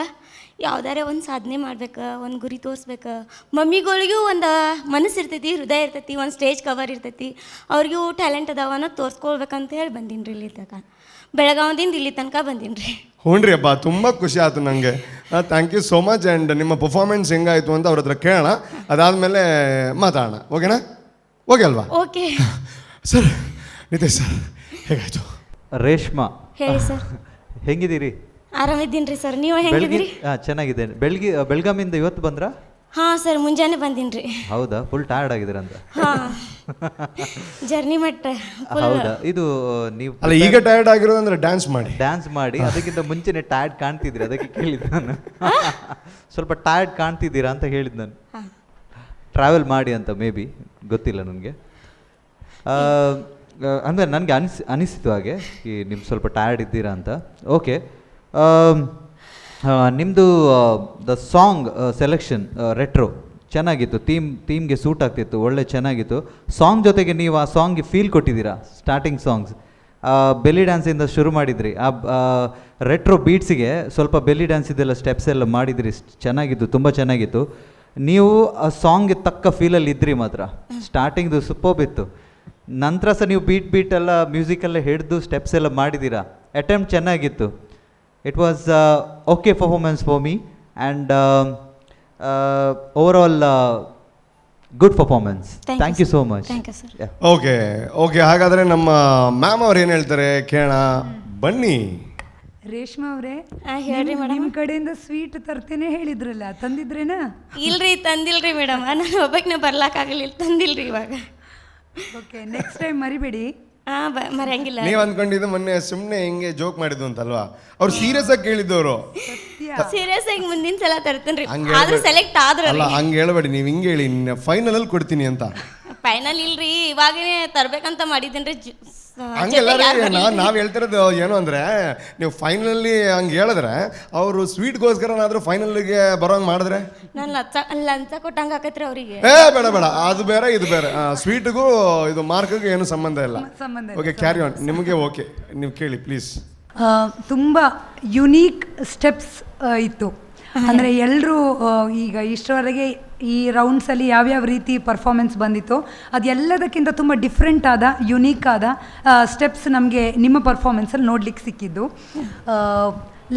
ಯಾವ್ದಾರೆ ಒಂದು ಸಾಧನೆ ಮಾಡ್ಬೇಕು, ಒಂದು ಗುರಿ ತೋರಿಸ್ಬೇಕು. ಮಮ್ಮಿಗಳಿಗೂ ಒಂದು ಮನಸ್ಸು ಇರ್ತೈತಿ, ಹೃದಯ ಇರ್ತೈತಿ, ಒಂದು ಸ್ಟೇಜ್ ಕವರ್ ಇರ್ತೈತಿ, ಅವ್ರಿಗೂ ಟ್ಯಾಲೆಂಟ್ ಅದಾವನ್ನ ತೋರಿಸ್ಕೊಳ್ಬೇಕಂತ ಹೇಳಿ ಬಂದೀನಿ ರೀ. ಇಲ್ಲಿ ತನಕ ಬೆಳಗಾವಿಯಿಂದ ಇಲ್ಲಿ ತನಕ ಬಂದೀನಿ ರೀ. ಹ್ಞೂ ರೀ ಅಬ್ಬಾ, ತುಂಬ ಖುಷಿ ಆಯ್ತು ನನಗೆ. Thank you so much. And ನಿಮ್ಮ ಪರ್ಫಾರ್ಮೆನ್ಸ್ ಹೆಂಗಾಯಿತು ಅಂತ ಅವ್ರ ಹತ್ರ ಕೇಳೋಣ, ಅದಾದಮೇಲೆ ಮಾತಾಡೋಣ. ಓಕೆನಾ? ಓಕೆ ಅಲ್ವಾ? Okay sir. ನಿತೇಶ್ ಸರ್, ಹೇಗಾಯಿತು? ರೇಷ್ಮಾ ಹೇಳಿ ಸರ್. ಹೆಂಗಿದ್ದೀರಿ? ಆರಾಮಿದ್ದೀನಿ ರೀ ಸರ್, ನೀವು ಹೆಂಗಿದ್ದೀರಿ? ಚೆನ್ನಾಗಿದ್ದೇನೆ. ಬೆಳಗಾವಿಯಿಂದ ಇವತ್ತು ಬಂದ್ರಾ? ಹಾಂ ಸರ್, ಮುಂಜಾನೆ ಬಂದೀನಿ ರೀ. ಹೌದಾ? ಫುಲ್ ಟಯರ್ಡ್ ಆಗಿದ್ದೀರಂತ? ಹಾಂ, ಜರ್ನಿ ಮಟ್ಟ. ಹೌದಾ? ಇದು ನೀವು ಅಲ್ಲ, ಈಗ ಟಯರ್ಡ್ ಆಗಿರೋದಂದ್ರೆ ಡ್ಯಾನ್ಸ್ ಮಾಡಿ ಅದಕ್ಕಿಂತ ಮುಂಚೆನೆ ಟಯರ್ಡ್ ಕಾಣ್ತಿದ್ರಿ, ಅದಕ್ಕೆ ಕೇಳಿದ್ದು ನಾನು. ಸ್ವಲ್ಪ ಟಯರ್ಡ್ ಕಾಣ್ತಿದ್ದೀರಾ ಅಂತ ಹೇಳಿದ್ದು ನಾನು. ಟ್ರಾವೆಲ್ ಮಾಡಿ ಅಂತ ಮೇ ಬಿ, ಗೊತ್ತಿಲ್ಲ ನನಗೆ. ಅಂದರೆ ನನಗೆ ಅನಿಸಿತು ಹಾಗೆ, ಈ ನಿಮ್ಮ ಸ್ವಲ್ಪ ಟಯರ್ಡ್ ಇದ್ದೀರಾ ಅಂತ. ಓಕೆ, ನಿಮ್ಮದು ದ ಸಾಂಗ್ ಸೆಲೆಕ್ಷನ್ ರೆಟ್ರೋ ಚೆನ್ನಾಗಿತ್ತು. ಥೀಮ್ಗೆ ಸೂಟ್ ಆಗ್ತಿತ್ತು, ಒಳ್ಳೆ ಚೆನ್ನಾಗಿತ್ತು. ಸಾಂಗ್ ಜೊತೆಗೆ ನೀವು ಆ ಸಾಂಗ್ಗೆ ಫೀಲ್ ಕೊಟ್ಟಿದ್ದೀರಾ. ಸ್ಟಾರ್ಟಿಂಗ್ ಸಾಂಗ್ಸ್ ಬೆಲ್ಲಿ ಡ್ಯಾನ್ಸಿಂದ ಶುರು ಮಾಡಿದ್ರಿ, ಆ ರೆಟ್ರೋ ಬೀಟ್ಸಿಗೆ ಸ್ವಲ್ಪ ಬೆಲ್ಲಿ ಡ್ಯಾನ್ಸಿದೆಲ್ಲ ಸ್ಟೆಪ್ಸ್ ಎಲ್ಲ ಮಾಡಿದ್ರಿ. ಚೆನ್ನಾಗಿತ್ತು, ತುಂಬ ಚೆನ್ನಾಗಿತ್ತು. ನೀವು ಆ ಸಾಂಗ್ಗೆ ತಕ್ಕ ಫೀಲಲ್ಲಿ ಇದ್ರಿ ಮಾತ್ರ. ಸ್ಟಾರ್ಟಿಂಗ್ದು ಸೂಪರ್ಬ್ ಇತ್ತು. ನಂತರ ಸಹ ನೀವು ಬೀಟ್ ಎಲ್ಲ ಮ್ಯೂಸಿಕೆಲ್ಲ ಹಿಡಿದು ಸ್ಟೆಪ್ಸ್ ಎಲ್ಲ ಮಾಡಿದ್ದೀರಾ. ಅಟೆಂಪ್ಟ್ ಚೆನ್ನಾಗಿತ್ತು. It was okay performance for me and over all good performance. Thank you so much. Okay okay. ಹಾಗಾದರೆ ನಮ್ಮ ಮ್ಯಾಮ್ ಅವ್ರು ಏನು ಹೇಳ್ತಾರೆ ಕೇಳೋಣ ಬನ್ನಿ. ರೇಷ್ಮಾ ಅವರೇ, ಹೇಳ್ರಿ ಮೇಡಮ್. ನಿಮ್ಮ ಕಡೆಯಿಂದ ಸ್ವೀಟ್ ತರ್ತೇನೆ ಹೇಳಿದ್ರಲ್ಲ, ತಂದಿದ್ರೇನಾ? ಇಲ್ರಿ, ತಂದಿಲ್ರಿ ಮೇಡಮ್. ನಾನು ಒಬ್ಬಕ್ಕೆ ಬರ್ಲಾಕಾಗಲಿಲ್ಲ, ತಂದಿಲ್ರಿ ಇವಾಗ. ಓಕೆ, ನೆಕ್ಸ್ಟ್ ಟೈಮ್ ಮರಿಬೇಡಿ. ಮರೆಯಂಗಿಲ್ಲ. ನೀವು ಅಂದ್ಕೊಂಡಿದ್ದು ಮೊನ್ನೆ ಸುಮ್ಮನೆ ಹಿಂಗೆ ಜೋಕ್ ಮಾಡಿದ್ದು ಅಂತಲ್ವಾ? ಅವ್ರು ಸೀರಿಯಸ್ ಆಗಿ ಕೇಳಿದ್ದವರು. ಸೀರಿಯಸ್ ಆಗಿ ಮುಂದಿನ ಸಲ ತರ್ತೇನ್ರಿ, ಆದ್ರೂ ಸೆಲೆಕ್ಟ್ ಆದ್ರಲ್ಲ. ಹಂಗೆ ಹೇಳಬೇಡಿ, ನೀವು ಹಿಂಗೆ ಹೇಳಿ ಫೈನಲ್ ಅಲ್ಲಿ ಕೊಡ್ತೀನಿ ಅಂತ. ಫೈನಲ್ ಇಲ್ರಿ, ಇವಾಗನೇ ತರ್ಬೇಕಂತ ಮಾಡಿದ್ದೇನ್ರಿ. ಹಂಗೆಲ್ಲ ನಾವು ಹೇಳ್ತಿರೋದು ಏನು ಅಂದರೆ, ನೀವು ಫೈನಲಿ ಹಂಗೆ ಹೇಳಿದ್ರೆ ಅವರು ಸ್ವೀಟ್ಗೋಸ್ಕರನಾದರೂ ಫೈನಲ್ಗೆ ಬರೋಂಗೆ ಮಾಡಿದ್ರೆ ನಾನು ಲಂಚ ಕೊಟ್ಟಂಗೆ ಆಕತ್ರಿ ಅವರಿಗೆ. ಬೇಡ ಬೇಡ, ಅದು ಬೇರೆ ಇದು ಬೇರೆ. ಸ್ವೀಟ್ಗೂ ಇದು ಮಾರ್ಕ್ಗೂ ಏನು ಸಂಬಂಧ ಇಲ್ಲ. Okay, carry on. ನಿಮಗೆ ಓಕೆ, ನೀವು ಕೇಳಿ ಪ್ಲೀಸ್. ತುಂಬ ಯುನೀಕ್ ಸ್ಟೆಪ್ಸ್ ಇತ್ತು. ಅಂದರೆ ಎಲ್ಲರೂ ಈಗ ಇಷ್ಟರವರೆಗೆ ಈ ರೌಂಡ್ಸಲ್ಲಿ ಯಾವ್ಯಾವ ರೀತಿ ಪರ್ಫಾರ್ಮೆನ್ಸ್ ಬಂದಿತ್ತು ಅದೆಲ್ಲದಕ್ಕಿಂತ ತುಂಬ ಡಿಫ್ರೆಂಟ್ ಆದ ಯುನೀಕ್ ಆದ ಸ್ಟೆಪ್ಸ್ ನಮಗೆ ನಿಮ್ಮ ಪರ್ಫಾರ್ಮೆನ್ಸಲ್ಲಿ ನೋಡ್ಲಿಕ್ಕೆ ಸಿಕ್ಕಿದ್ದು.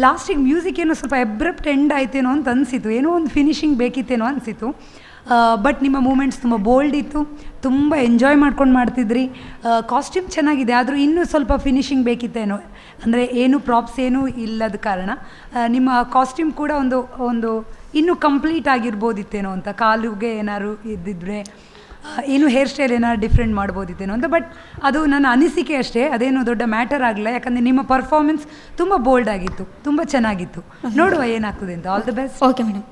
ಲಾಸ್ಟಿಗೆ ಮ್ಯೂಸಿಕ್ ಏನೋ ಸ್ವಲ್ಪ ಎಬ್ರಪ್ಟ್ ಎಂಡ್ ಆಯ್ತೇನೋ ಅಂತ ಅನಿಸಿತು, ಏನೋ ಒಂದು ಫಿನಿಶಿಂಗ್ ಬೇಕಿತ್ತೇನೋ ಅನಿಸಿತು. ಬಟ್ ನಿಮ್ಮ ಮೂಮೆಂಟ್ಸ್ ತುಂಬ ಬೋಲ್ಡ್ ಇತ್ತು, ತುಂಬ ಎಂಜಾಯ್ ಮಾಡ್ಕೊಂಡು ಮಾಡ್ತಿದ್ರಿ. ಕಾಸ್ಟ್ಯೂಮ್ ಚೆನ್ನಾಗಿದೆ, ಆದರೂ ಇನ್ನೂ ಸ್ವಲ್ಪ ಫಿನಿಶಿಂಗ್ ಬೇಕಿತ್ತೇನೋ. ಅಂದರೆ ಏನು ಪ್ರಾಪ್ಸ್ ಏನೂ ಇಲ್ಲದ ಕಾರಣ ನಿಮ್ಮ ಕಾಸ್ಟ್ಯೂಮ್ ಕೂಡ ಒಂದು ಇನ್ನೂ ಕಂಪ್ಲೀಟ್ ಆಗಿರ್ಬೋದಿತ್ತೇನೋ ಅಂತ. ಕಾಲುಗೆ ಏನಾದ್ರು ಇದ್ದಿದ್ರೆ ಏನು ಹೇರ್ ಸ್ಟೈಲ್ ಏನಾದ್ರು ಡಿಫ್ರೆಂಟ್ ಮಾಡ್ಬೋದಿತ್ತೇನೋ ಅಂತ. ಬಟ್ ಅದು ನನ್ನ ಅನಿಸಿಕೆ ಅಷ್ಟೇ, ಅದೇನು ದೊಡ್ಡ ಮ್ಯಾಟರ್ ಆಗಲ್ಲ. ಯಾಕಂದರೆ ನಿಮ್ಮ ಪರ್ಫಾರ್ಮೆನ್ಸ್ ತುಂಬ ಬೋಲ್ಡ್ ಆಗಿತ್ತು, ತುಂಬ ಚೆನ್ನಾಗಿತ್ತು. ನೋಡುವ ಏನಾಗ್ತದೆ ಅಂತ. All the best. Okay madam,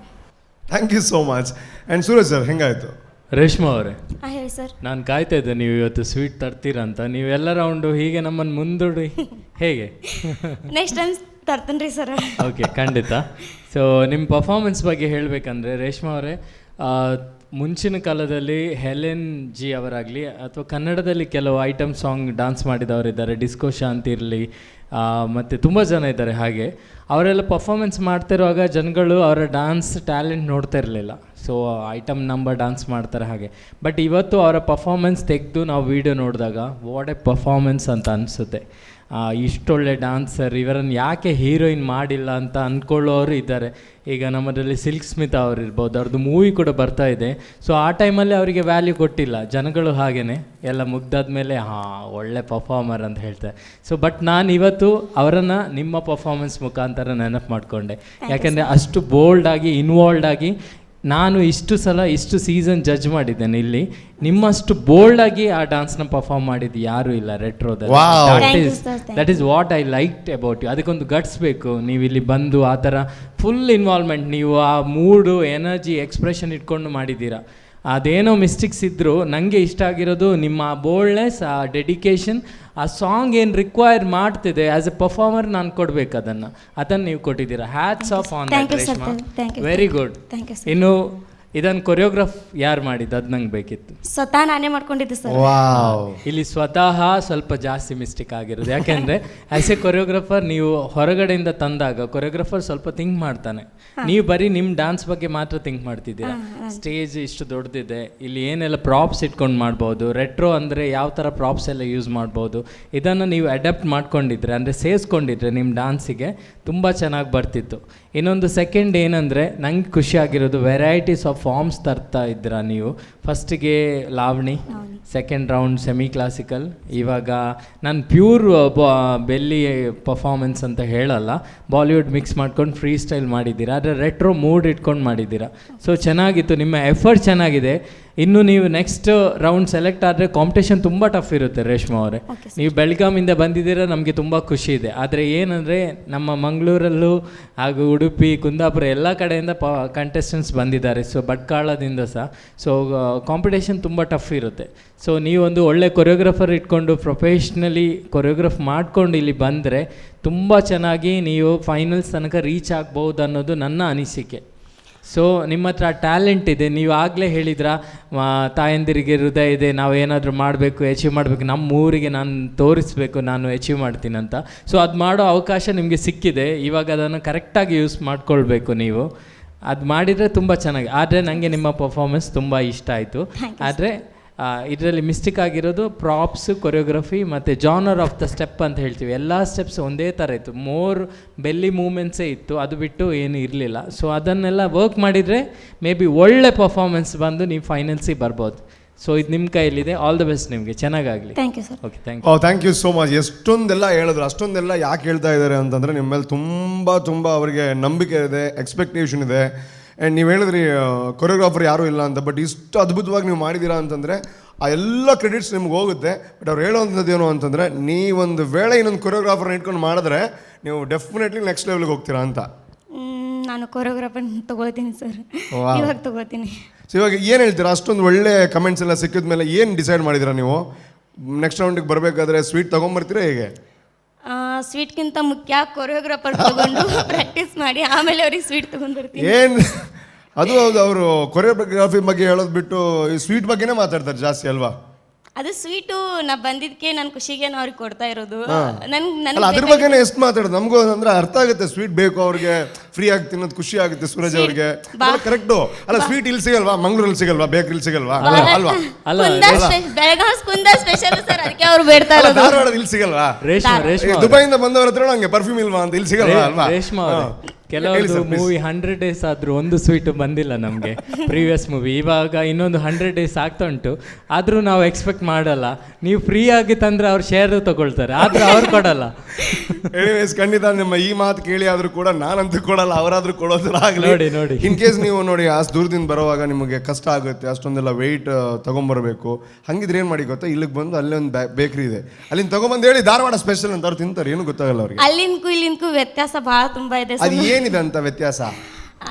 thank you so much. And Suraj sir, ಹೆಂಗಾಯಿತು? ರೇಷ್ಮಾ ಅವರೇ, ಹೇಳಿ ಸರ್. ನಾನು ಕಾಯ್ತಾ ಇದ್ದೆ ನೀವು ಇವತ್ತು ಸ್ವೀಟ್ ತರ್ತೀರಾ ಅಂತ. ನೀವೆಲ್ಲ ರೌಂಡು ಹೀಗೆ ನಮ್ಮನ್ನು ಮುಂದೂಡಿ ಹೇಗೆ? ನೆಕ್ಸ್ಟ್ ಟೈಮ್ ತರ್ತೇನೆ ರೀ ಸರ್. ಓಕೆ, ಖಂಡಿತ. ಸೊ ನಿಮ್ಮ ಪರ್ಫಾರ್ಮೆನ್ಸ್ ಬಗ್ಗೆ ಹೇಳಬೇಕಂದ್ರೆ ರೇಷ್ಮಾ ಅವರೇ, ಮುಂಚಿನ ಕಾಲದಲ್ಲಿ ಹೆಲೆನ್ ಜಿ ಅವರಾಗಲಿ ಅಥವಾ ಕನ್ನಡದಲ್ಲಿ ಕೆಲವು ಐಟಮ್ ಸಾಂಗ್ ಡಾನ್ಸ್ ಮಾಡಿದವರಿದ್ದಾರೆ, ಡಿಸ್ಕೋ ಶಾಂತಿ ಇರಲಿ, ಮತ್ತು ತುಂಬ ಜನ ಇದ್ದಾರೆ. ಹಾಗೆ ಅವರೆಲ್ಲ ಪರ್ಫಾರ್ಮೆನ್ಸ್ ಮಾಡ್ತಿರುವಾಗ ಜನಗಳು ಅವರ ಡ್ಯಾನ್ಸ್ ಟ್ಯಾಲೆಂಟ್ ನೋಡ್ತಾ ಇರಲಿಲ್ಲ. ಸೊ ಐಟಮ್ ನಂಬರ್ ಡಾನ್ಸ್ ಮಾಡ್ತಾರೆ ಹಾಗೆ. ಬಟ್ ಇವತ್ತು ಅವರ ಪರ್ಫಾರ್ಮೆನ್ಸ್ ತೆಗೆದು ನಾವು ವೀಡಿಯೋ ನೋಡಿದಾಗ ವಾಟ್ ಎ ಪರ್ಫಾರ್ಮೆನ್ಸ್ ಅಂತ ಅನಿಸುತ್ತೆ. ಇಷ್ಟೊಳ್ಳೆ ಡ್ಯಾನ್ಸರ್, ಇವರನ್ನು ಯಾಕೆ ಹೀರೋಯಿನ್ ಮಾಡಿಲ್ಲ ಅಂತ ಅಂದ್ಕೊಳ್ಳೋರು ಇದ್ದಾರೆ. ಈಗ ನಮ್ಮದ್ರಲ್ಲಿ ಸಿಲ್ಕ್ ಸ್ಮಿತಾ ಅವ್ರು ಇರ್ಬೋದು, ಅವ್ರದ್ದು ಮೂವಿ ಕೂಡ ಬರ್ತಾ ಇದೆ. ಸೊ ಆ ಟೈಮಲ್ಲಿ ಅವರಿಗೆ ವ್ಯಾಲ್ಯೂ ಕೊಟ್ಟಿಲ್ಲ ಜನಗಳು. ಹಾಗೆಯೇ ಎಲ್ಲ ಮುಗ್ದಾದ ಮೇಲೆ ಒಳ್ಳೆ ಪರ್ಫಾರ್ಮರ್ ಅಂತ ಹೇಳ್ತಾರೆ. ಸೊ ಬಟ್ ನಾನು ಇವತ್ತು ಅವರನ್ನು ನಿಮ್ಮ ಪರ್ಫಾರ್ಮೆನ್ಸ್ ಮುಖಾಂತರ ನೆನಪು ಮಾಡಿಕೊಂಡೆ. ಯಾಕೆಂದರೆ ಅಷ್ಟು ಬೋಲ್ಡಾಗಿ ಇನ್ವಾಲ್ವ್ಡ್ ಆಗಿ ನಾನು ಇಷ್ಟು ಸಲ ಇಷ್ಟು ಸೀಸನ್ ಜಡ್ಜ್ ಮಾಡಿದ್ದೇನೆ. ಇಲ್ಲಿ ನಿಮ್ಮಷ್ಟು ಬೋಲ್ಡಾಗಿ ಆ ಡಾನ್ಸ್ನ ಪರ್ಫಾರ್ಮ್ ಮಾಡಿದ್ದು ಯಾರೂ ಇಲ್ಲ ರೆಟ್ರೋದಲ್ಲಿ. That is what I liked about you. ಅದಕ್ಕೊಂದು ಗಟ್ಸ್ ಬೇಕು. ನೀವು ಇಲ್ಲಿ ಬಂದು ಆ ಥರ ಫುಲ್ ಇನ್ವಾಲ್ವ್ಮೆಂಟ್, ನೀವು ಆ ಮೂಡು ಎನರ್ಜಿ ಎಕ್ಸ್ಪ್ರೆಷನ್ ಇಟ್ಕೊಂಡು ಮಾಡಿದ್ದೀರಾ. ಅದೇನೋ ಮಿಸ್ಟೇಕ್ಸ್ ಇದ್ದರೂ ನನಗೆ ಇಷ್ಟ ಆಗಿರೋದು ನಿಮ್ಮ ಬೋಲ್ಡ್ನೆಸ್, ಆ ಡೆಡಿಕೇಶನ್, ಆ ಸಾಂಗ್ ಏನು ರಿಕ್ವೈರ್ ಮಾಡ್ತಿದೆ ಆ್ಯಸ್ ಎ ಪರ್ಫಾರ್ಮರ್ ನಾನು ಕೊಡಬೇಕು ಅದನ್ನು ನೀವು ಕೊಟ್ಟಿದ್ದೀರಾ. Hats off on that Reshma, very good. ಇನ್ನು ಇದನ್ನು ಕೊರಿಯೋಗ್ರಾಫ್ ಯಾರು ಮಾಡಿದ್ದು ಅದು ನಂಗೆ ಬೇಕಿತ್ತು. ಸ್ವತಃ ನಾನೇ ಮಾಡ್ಕೊಂಡಿದ್ದೆ ಸರ್. ಇಲ್ಲಿ ಸ್ವತಃ ಸ್ವಲ್ಪ ಜಾಸ್ತಿ ಮಿಸ್ಟೇಕ್ ಆಗಿರೋದು, ಯಾಕೆಂದರೆ ಆ್ಯಸ್ ಎ ಕೊರಿಯೋಗ್ರಾಫರ್ ನೀವು ಹೊರಗಡೆಯಿಂದ ತಂದಾಗ ಕೊರಿಯೋಗ್ರಾಫರ್ ಸ್ವಲ್ಪ ಥಿಂಕ್ ಮಾಡ್ತಾನೆ, ನೀವು ಬರೀ ನಿಮ್ಮ ಡ್ಯಾನ್ಸ್ ಬಗ್ಗೆ ಮಾತ್ರ ಥಿಂಕ್ ಮಾಡ್ತಿದ್ದೀರಾ. ಸ್ಟೇಜ್ ಇಷ್ಟು ದೊಡ್ಡದಿದೆ, ಇಲ್ಲಿ ಏನೆಲ್ಲ ಪ್ರಾಪ್ಸ್ ಇಟ್ಕೊಂಡು ಮಾಡ್ಬೋದು, ರೆಟ್ರೋ ಅಂದರೆ ಯಾವ ಥರ ಪ್ರಾಪ್ಸ್ ಎಲ್ಲ ಯೂಸ್ ಮಾಡ್ಬೋದು, ಇದನ್ನು ನೀವು ಅಡ್ಯಾಪ್ಟ್ ಮಾಡ್ಕೊಂಡಿದ್ರೆ ಅಂದರೆ ಸೇರಿಸ್ಕೊಂಡಿದ್ರೆ ನಿಮ್ಮ ಡ್ಯಾನ್ಸಿಗೆ ತುಂಬ ಚೆನ್ನಾಗಿ ಬರ್ತಿತ್ತು. ಇನ್ನೊಂದು ಸೆಕೆಂಡ್ ಏನಂದರೆ ನಂಗೆ ಖುಷಿ ಆಗಿರೋದು ವೆರೈಟೀಸ್ ಆಫ್ ಫಾರ್ಮ್ಸ್ ತರ್ತಾ ಇದ್ದೀರಾ ನೀವು. ಫಸ್ಟಿಗೆ ಲಾವಣಿ, ಸೆಕೆಂಡ್ ರೌಂಡ್ ಸೆಮಿ ಕ್ಲಾಸಿಕಲ್, ಇವಾಗ ನಾನು ಪ್ಯೂರ್ ಬೆಲ್ಲಿ ಪರ್ಫಾರ್ಮೆನ್ಸ್ ಅಂತ ಹೇಳಲ್ಲ, ಬಾಲಿವುಡ್ ಮಿಕ್ಸ್ ಮಾಡ್ಕೊಂಡು ಫ್ರೀ ಸ್ಟೈಲ್ ಮಾಡಿದ್ದೀರಾ, ಆದರೆ ರೆಟ್ರೋ ಮೂಡ್ ಇಟ್ಕೊಂಡು ಮಾಡಿದ್ದೀರಾ. ಸೊ ಚೆನ್ನಾಗಿತ್ತು, ನಿಮ್ಮ ಎಫರ್ಟ್ ಚೆನ್ನಾಗಿದೆ. ಇನ್ನು ನೀವು ನೆಕ್ಸ್ಟ್ ರೌಂಡ್ ಸೆಲೆಕ್ಟ್ ಆದರೆ ಕಾಂಪಿಟೇಷನ್ ತುಂಬ ಟಫ್ ಇರುತ್ತೆ ರೇಷ್ಮಾ ಅವರೇ. ನೀವು ಬೆಳಗಾಮಿಂದ ಬಂದಿದ್ದೀರಾ, ನಮಗೆ ತುಂಬ ಖುಷಿ ಇದೆ. ಆದರೆ ಏನಂದರೆ ನಮ್ಮ ಮಂಗಳೂರಲ್ಲೂ ಹಾಗೂ ಉಡುಪಿ, ಕುಂದಾಪುರ ಎಲ್ಲ ಕಡೆಯಿಂದ ಕಂಟೆಸ್ಟೆಂಟ್ಸ್ ಬಂದಿದ್ದಾರೆ, ಸೊ ಭಟ್ಕಳದಿಂದ ಸಹ. ಸೊ ಕಾಂಪಿಟೇಷನ್ ತುಂಬ ಟಫ್ ಇರುತ್ತೆ. ಸೊ ನೀವೊಂದು ಒಳ್ಳೆ ಕೊರಿಯೋಗ್ರಾಫರ್ ಇಟ್ಕೊಂಡು ಪ್ರೊಫೆಷ್ನಲಿ ಕೊರಿಯೋಗ್ರಾಫ್ ಮಾಡ್ಕೊಂಡು ಇಲ್ಲಿ ಬಂದರೆ ತುಂಬ ಚೆನ್ನಾಗಿ ನೀವು ಫೈನಲ್ಸ್ ತನಕ ರೀಚ್ ಆಗ್ಬೋದು ಅನ್ನೋದು ನನ್ನ ಅನಿಸಿಕೆ. ಸೊ ನಿಮ್ಮ ಹತ್ರ ಟ್ಯಾಲೆಂಟ್ ಇದೆ, ನೀವು ಆಗಲೇ ಹೇಳಿದ್ರ ತಾಯಂದಿರಿಗೆ ಹೃದಯ ಇದೆ, ನಾವು ಏನಾದರೂ ಮಾಡಬೇಕು, ಅಚೀವ್ ಮಾಡಬೇಕು, ನಮ್ಮ ಊರಿಗೆ ನಾನು ತೋರಿಸ್ಬೇಕು, ನಾನು ಅಚೀವ್ ಮಾಡ್ತೀನಿ ಅಂತ. ಸೊ ಅದು ಮಾಡೋ ಅವಕಾಶ ನಿಮಗೆ ಸಿಕ್ಕಿದೆ, ಇವಾಗ ಅದನ್ನು ಕರೆಕ್ಟಾಗಿ ಯೂಸ್ ಮಾಡ್ಕೊಳ್ಬೇಕು ನೀವು. ಅದು ಮಾಡಿದರೆ ತುಂಬ ಚೆನ್ನಾಗಿ. ಆದರೆ ನನಗೆ ನಿಮ್ಮ ಪರ್ಫಾರ್ಮೆನ್ಸ್ ತುಂಬ ಇಷ್ಟ ಆಯಿತು. ಆದರೆ ಇದರಲ್ಲಿ ಮಿಸ್ಟೇಕ್ ಆಗಿರೋದು ಪ್ರಾಪ್ಸ್, ಕೊರಿಯೋಗ್ರಫಿ ಮತ್ತು ಜಾನರ್ ಆಫ್ ದ ಸ್ಟೆಪ್ ಅಂತ ಹೇಳ್ತೀವಿ, ಎಲ್ಲ ಸ್ಟೆಪ್ಸ್ ಒಂದೇ ಥರ ಇತ್ತು, ಮೋರ್ ಬೆಲ್ಲಿ ಮೂಮೆಂಟ್ಸೇ ಇತ್ತು, ಅದು ಬಿಟ್ಟು ಏನು ಇರಲಿಲ್ಲ. ಸೊ ಅದನ್ನೆಲ್ಲ ವರ್ಕ್ ಮಾಡಿದರೆ ಮೇ ಬಿ ಒಳ್ಳೆ ಪರ್ಫಾರ್ಮೆನ್ಸ್ ಬಂದು ನೀವು ಫೈನಲ್ಸಿಗೆ ಬರ್ಬೋದು. ಸೊ ಇದು ನಿಮ್ಮ ಕೈಯಲ್ಲಿದೆ. ಆಲ್ ದ ಬೆಸ್ಟ್ ನಿಮಗೆ, ಚೆನ್ನಾಗಾಗಲಿ. Thank you sir. Okay, thank you. Thank you so much. ಎಷ್ಟೊಂದೆಲ್ಲ ಹೇಳಿದ್ರು, ಅಷ್ಟೊಂದೆಲ್ಲ ಯಾಕೆ ಹೇಳ್ತಾ ಇದ್ದಾರೆ ಅಂತಂದರೆ ನಿಮ್ಮ ಮೇಲೆ ತುಂಬ ಅವರಿಗೆ ನಂಬಿಕೆ ಇದೆ, ಎಕ್ಸ್ಪೆಕ್ಟೇಷನ್ ಇದೆ. ಆ್ಯಂಡ್ ನೀವು ಹೇಳಿದ್ರಿ ಕೊರಿಯೋಗ್ರಾಫರ್ ಯಾರೂ ಇಲ್ಲ ಅಂತ, ಬಟ್ ಇಷ್ಟು ಅದ್ಭುತವಾಗಿ ನೀವು ಮಾಡಿದ್ದೀರಾ ಅಂತಂದರೆ ಆ ಎಲ್ಲ ಕ್ರೆಡಿಟ್ಸ್ ನಿಮ್ಗೆ ಹೋಗುತ್ತೆ. ಬಟ್ ಅವ್ರು ಹೇಳೋವಂಥದ್ದು ಏನು ಅಂತಂದರೆ, ನೀವೊಂದು ವೇಳೆ ಇನ್ನೊಂದು ಕೊರಿಯೋಗ್ರಾಫರ್ನ ಇಟ್ಕೊಂಡು ಮಾಡಿದ್ರೆ ನೀವು ಡೆಫಿನೆಟ್ಲಿ ನೆಕ್ಸ್ಟ್ ಲೆವೆಲ್ಗೆ ಹೋಗ್ತೀರಾ ಅಂತ. ನಾನು ಕೊರಿಯೋಗ್ರಾಫರ್ ತೊಗೊಳ್ತೀನಿ ಸರ್, ಇವಾಗ ತೊಗೊಳ್ತೀನಿ. ಸೊ ಇವಾಗ ಏನು ಹೇಳ್ತೀರಾ? ಅಷ್ಟೊಂದು ಒಳ್ಳೆ ಕಮೆಂಟ್ಸ್ ಎಲ್ಲ ಸಿಕ್ಕಿದ ಮೇಲೆ ಏನು ಡಿಸೈಡ್ ಮಾಡಿದ್ದೀರಾ ನೀವು? ನೆಕ್ಸ್ಟ್ ರೌಂಡಿಗೆ ಬರಬೇಕಾದ್ರೆ ಸ್ವೀಟ್ ತೊಗೊಂಬರ್ತೀರಾ ಹೇಗೆ? ಸ್ವೀಟ್ಗಿಂತ ಮುಖ್ಯ ಕೊರಿಯೋಗ್ರಾಫರ್ ತಗೊಂಡು ಪ್ರಾಕ್ಟೀಸ್ ಮಾಡಿ ಆಮೇಲೆ ಅವ್ರಿಗೆ ಸ್ವೀಟ್ ತೊಗೊಂಡು ಬರ್ತೀನಿ. ಏನು ಅದು ಹೌದು, ಅವರು ಕೊರಿಯೋಗ್ರಫಿ ಬಗ್ಗೆ ಹೇಳೋದು ಬಿಟ್ಟು ಈ ಸ್ವೀಟ್ ಬಗ್ಗೆನೇ ಮಾತಾಡ್ತಾರೆ ಜಾಸ್ತಿ ಅಲ್ವಾ? ಅದು ಸ್ವೀಟು ನಾ ಬಂದಿದ್ದಕ್ಕೆ ನನ್ನ ಖುಷಿಗೆ ನಾ ಅವ್ರಿಗೆ ಕೊಡ್ತಾ ಇರೋದು. ಅಲ್ಲ ಅದ್ರ ಬಗ್ಗೆನೇ ಎಷ್ಟು ಮಾತಾಡೋದು ನಮಗೂ ಅಂದ್ರೆ ಅರ್ಥ ಆಗುತ್ತೆ. ಸ್ವೀಟ್ ಬೇಕು ಅವ್ರಿಗೆ, ಫ್ರೀ ಆಗಿ ತಿನ್ನೋದು ಖುಷಿ ಆಗುತ್ತೆ ಸೂರಜ್ ಅವ್ರಿಗೆ. ಕರೆಕ್ಟು ಅಲ್ಲ, ಸ್ವೀಟ್ ಇಲ್ಲಿ ಸಿಗಲ್ವಾ? ಮಂಗಳೂರಲ್ಲಿ ಸಿಗಲ್ವಾ? ಬೇಕರಿಲಿ ಸಿಗಲ್ವಾ? ಅಲ್ವಾ? ಬೆಳಗಾವಿ ಕುಂದಾ ಸ್ಪೆಷಲ್ ಸರ್, ಅದಕ್ಕೆ ಅವ್ರು ಬೇಡ್ತಾ ಇರೋದು. ಧಾರವಾಡ ಇಲ್ಲಿ ಸಿಗಲ್ವಾ? ದುಬೈಯಿಂದ ಬಂದವ್ರ ಹತ್ರ ಹಂಗೆ ಪರ್ಫ್ಯೂಮ್ ಇಲ್ವಾ ಅಂತ ಇಲ್ಲಿ ಸಿಗಲ್ವಾ? ಅಲ್ವಾ? ರೇಷ್ಮಾ ಕೆಲವೊಂದು ಮೂವಿ 100 days ಆದರೂ ಒಂದು ಸ್ವೀಟು ಬಂದಿಲ್ಲ ನಮಗೆ ಪ್ರೀವಿಯಸ್ ಮೂವಿ. ಇವಾಗ ಇನ್ನೊಂದು 100 days ಆಗ್ತಾ ಉಂಟು, ಆದರೂ ನಾವು ಎಕ್ಸ್ಪೆಕ್ಟ್ ಮಾಡಲ್ಲ. ನೀವು ಫ್ರೀ ಆಗಿ ತಂದರೆ ಅವ್ರು ಶೇರ್ ತಗೊಳ್ತಾರೆ, ಆದರೂ ಅವ್ರು ಕೊಡಲ್ಲ. ಖಂಡಿತ ನಿಮ್ಮ ಈ ಮಾತು ಕೇಳಿ ಆದರೂ ಕೂಡ ನಾನಂತೂ ಕೊಡಲ್ಲ, ಅವರಾದ್ರೂ ಕೊಡೋದ್ರ ಆಗಲಿ. ನೋಡಿ ಇನ್ ಕೇಸ್ ನೀವು ನೋಡಿ ಅಷ್ಟು ದೂರದಿಂದ ಬರುವಾಗ ನಿಮಗೆ ಕಷ್ಟ ಆಗುತ್ತೆ, ಅಷ್ಟೊಂದೆಲ್ಲ ವೆಯ್ಟ್ ತೊಗೊಂಬರ್ಬೇಕು. ಹಂಗಿದ್ರೆ ಏನು ಮಾಡಿ ಗೊತ್ತಾ, ಇಲ್ಲಿಗೆ ಬಂದು ಅಲ್ಲೇ ಒಂದು ಬೇಕ್ರಿ ಇದೆ, ಅಲ್ಲಿಂದ ತೊಗೊಂಬಂದು ಹೇಳಿ ಧಾರವಾಡ ಸ್ಪೆಷಲ್ ಅಂತ ಅವ್ರು ತಿಂತಾರೆ, ಏನು ಗೊತ್ತಾಗಲ್ಲ ಅವ್ರಿಗೆ. ಅಲ್ಲಿಂದಕ್ಕೂ ಇಲ್ಲಿಂದಕ್ಕೂ ವ್ಯತ್ಯಾಸ ಭಾಳ ತುಂಬ ಇದೆ. ಅದು ಏನಿದೆ ಅಂತ ವ್ಯತ್ಯಾಸ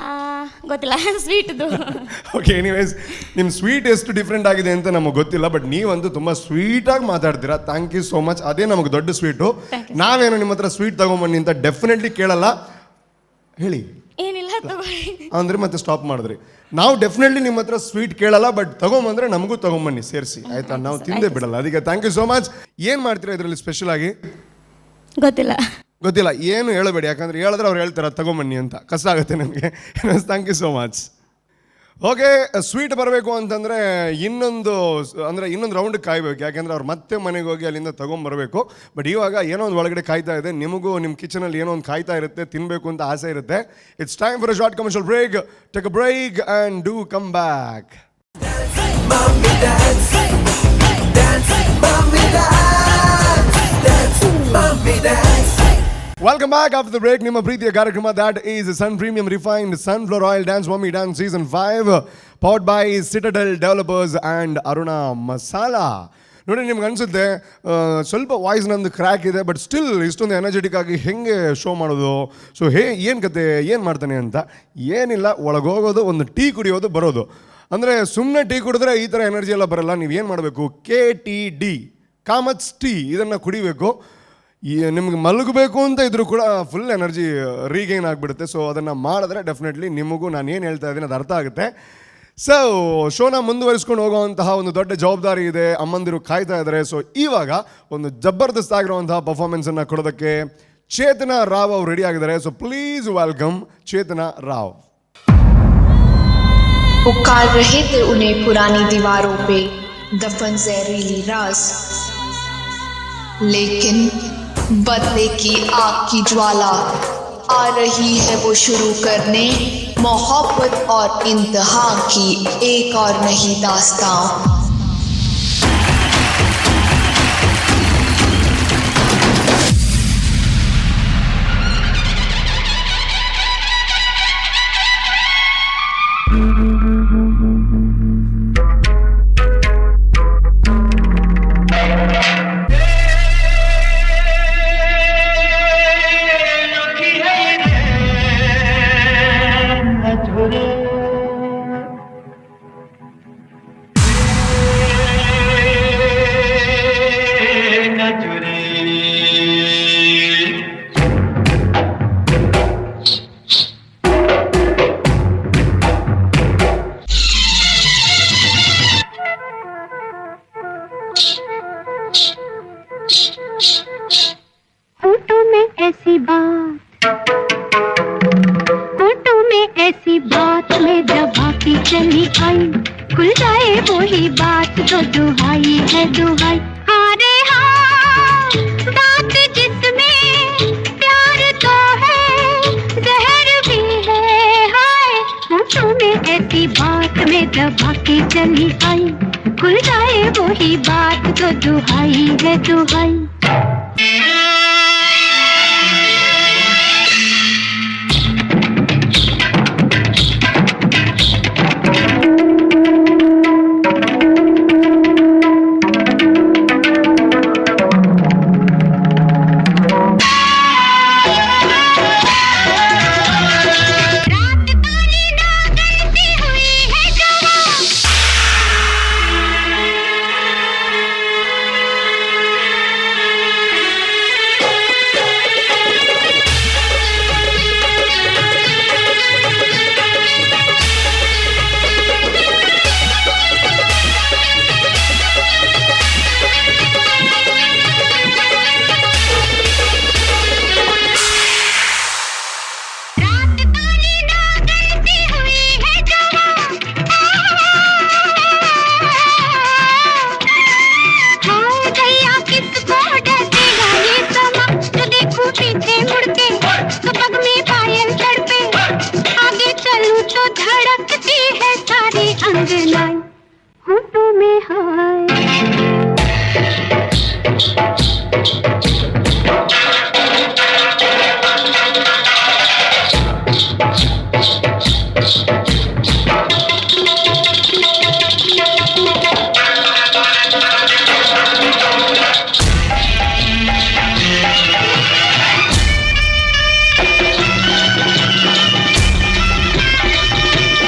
ಗೊತ್ತಿಲ್ಲ, ಸ್ವೀಟ್ದು. ಓಕೆ, ಎನಿವೇಸ್ ನಿಮ್ಮ ಸ್ವೀಟ್ ಎಷ್ಟು ಡಿಫ್ರೆಂಟ್ ಆಗಿದೆ ಅಂತ ನಮಗೆ ಗೊತ್ತಿಲ್ಲ, ಬಟ್ ನೀವಂತೂ ತುಂಬ ಸ್ವೀಟಾಗಿ ಮಾತಾಡ್ತೀರಾ. Thank you so much. ಅದೇ ನಮಗೆ ದೊಡ್ಡ ಸ್ವೀಟು. ನಾವೇನು ನಿಮ್ಮ ಹತ್ರ ಸ್ವೀಟ್ ತಗೊಂಬನ್ನಿ ಅಂತ ಡೆಫಿನೆಟ್ಲಿ ಕೇಳಲ್ಲ, ಹೇಳಿ ಏನಿಲ್ಲ ತಗೊಳ್ಳಿ ಅಂದರೆ ಮತ್ತೆ ಸ್ಟಾಪ್ ಮಾಡಿದ್ರಿ. ನಾವು ಡೆಫಿನೆಟ್ಲಿ ನಿಮ್ಮ ಹತ್ರ ಸ್ವೀಟ್ ಕೇಳಲ್ಲ, ಬಟ್ ತಗೊಂಬಂದ್ರೆ ನಮಗೂ ತಗೊಂಬನ್ನಿ ಸೇರಿಸಿ, ಆಯ್ತಾ? ನಾವು ತಿಂದೇ ಬಿಡಲ್ಲ. ಅದಕ್ಕೆ ಥ್ಯಾಂಕ್ ಯು ಸೋ ಮಚ್. ಏನು ಮಾಡ್ತೀರಾ ಇದರಲ್ಲಿ ಸ್ಪೆಷಲ್ ಆಗಿ? ಗೊತ್ತಿಲ್ಲ, ಏನು ಹೇಳಬೇಡಿ, ಯಾಕಂದ್ರೆ ಹೇಳಿದ್ರೆ ಅವ್ರು ಹೇಳ್ತಾರೆ ತಗೊಂಬನ್ನಿ ಅಂತ, ಕಷ್ಟ ಆಗುತ್ತೆ ನಮಗೆ. Thank you so much. Okay, sweet ಬರಬೇಕು ಅಂತಂದರೆ ಇನ್ನೊಂದು ರೌಂಡಿಗೆ ಕಾಯಬೇಕು, ಯಾಕೆಂದರೆ ಅವ್ರು ಮತ್ತೆ ಮನೆಗೆ ಹೋಗಿ ಅಲ್ಲಿಂದ ತೊಗೊಂಬರಬೇಕು. ಬಟ್ ಇವಾಗ ಏನೋ ಒಂದು ಒಳಗಡೆ ಕಾಯ್ತಾ ಇದೆ, ನಿಮಗೂ ನಿಮ್ಮ ಕಿಚನಲ್ಲಿ ಏನೋ ಒಂದು ಕಾಯ್ತಾ ಇರುತ್ತೆ, ತಿನ್ನಬೇಕು ಅಂತ ಆಸೆ ಇರುತ್ತೆ. It's time for a short commercial break. Take a break and do come back. Welcome back after the break. ನಿಮ್ಮ ಪ್ರೀತಿಯ ಕಾರ್ಯಕ್ರಮ that is Sun Premium Refined Sunflower Oil Dance Mommy Dance Season 5 powered by Citadel Developers and Aruna Masala. ನೋಡಿ, ನಿಮ್ಗೆ ಅನಿಸುತ್ತೆ ಸ್ವಲ್ಪ voice ನಂದು crack ಇದೆ, but still ಇಷ್ಟೊಂದು ಎನರ್ಜೆಟಿಕ್ ಆಗಿ ಹೆಂಗೆ ಶೋ ಮಾಡೋದು, ಸೊ ಏನು ಕತೆ, ಏನು ಮಾಡ್ತಾನೆ ಅಂತ. ಏನಿಲ್ಲ, ಒಳಗೋಗೋದು, ಒಂದು ಟೀ ಕುಡಿಯೋದು, ಬರೋದು ಅಂದರೆ ಸುಮ್ಮನೆ ಟೀ ಕುಡಿದ್ರೆ ಈ ಥರ ಎನರ್ಜಿ ಎಲ್ಲ ಬರಲ್ಲ. ನೀವೇನು ಮಾಡಬೇಕು, KTD ಕಾಮತ್ಸ್ ಟೀ ಇದನ್ನು ಕುಡಿಬೇಕು. ನಿಮ್ಗೆ ಮಲಗಬೇಕು ಅಂತ ಇದ್ರೂ ಕೂಡ ಫುಲ್ ಎನರ್ಜಿ ರೀಗೈನ್ ಆಗಿಬಿಡುತ್ತೆ. ಸೊ ಅದನ್ನು ಮಾಡಿದ್ರೆ ಡೆಫಿನೆಟ್ಲಿ ನಿಮಗೂ ನಾನು ಏನು ಹೇಳ್ತಾ ಇದ್ದೀನಿ ಅದು ಅರ್ಥ ಆಗುತ್ತೆ. ಸೊ ಶೋನ ಮುಂದುವರಿಸ್ಕೊಂಡು ಹೋಗುವಂತಹ ಒಂದು ದೊಡ್ಡ ಜವಾಬ್ದಾರಿ ಇದೆ, ಅಮ್ಮಂದಿರು ಕಾಯ್ತಾ ಇದ್ದಾರೆ. ಸೊ ಇವಾಗ ಒಂದು ಜಬರ್ದಸ್ತ್ ಆಗಿರುವಂತಹ ಪರ್ಫಾರ್ಮೆನ್ಸನ್ನು ಕೊಡೋದಕ್ಕೆ ಚೇತನಾ ರಾವ್ ಅವರು ರೆಡಿ ಆಗಿದ್ದಾರೆ. So please welcome Chetana Rao. पुकार रहे थे उन्हें पुरानी दीवारों पे दफन जहरीली राज, लेकिन बदले की आग की ज्वाला आ रही है वो शुरू करने मोहब्बत और इंतहा की एक और नई दास्तां.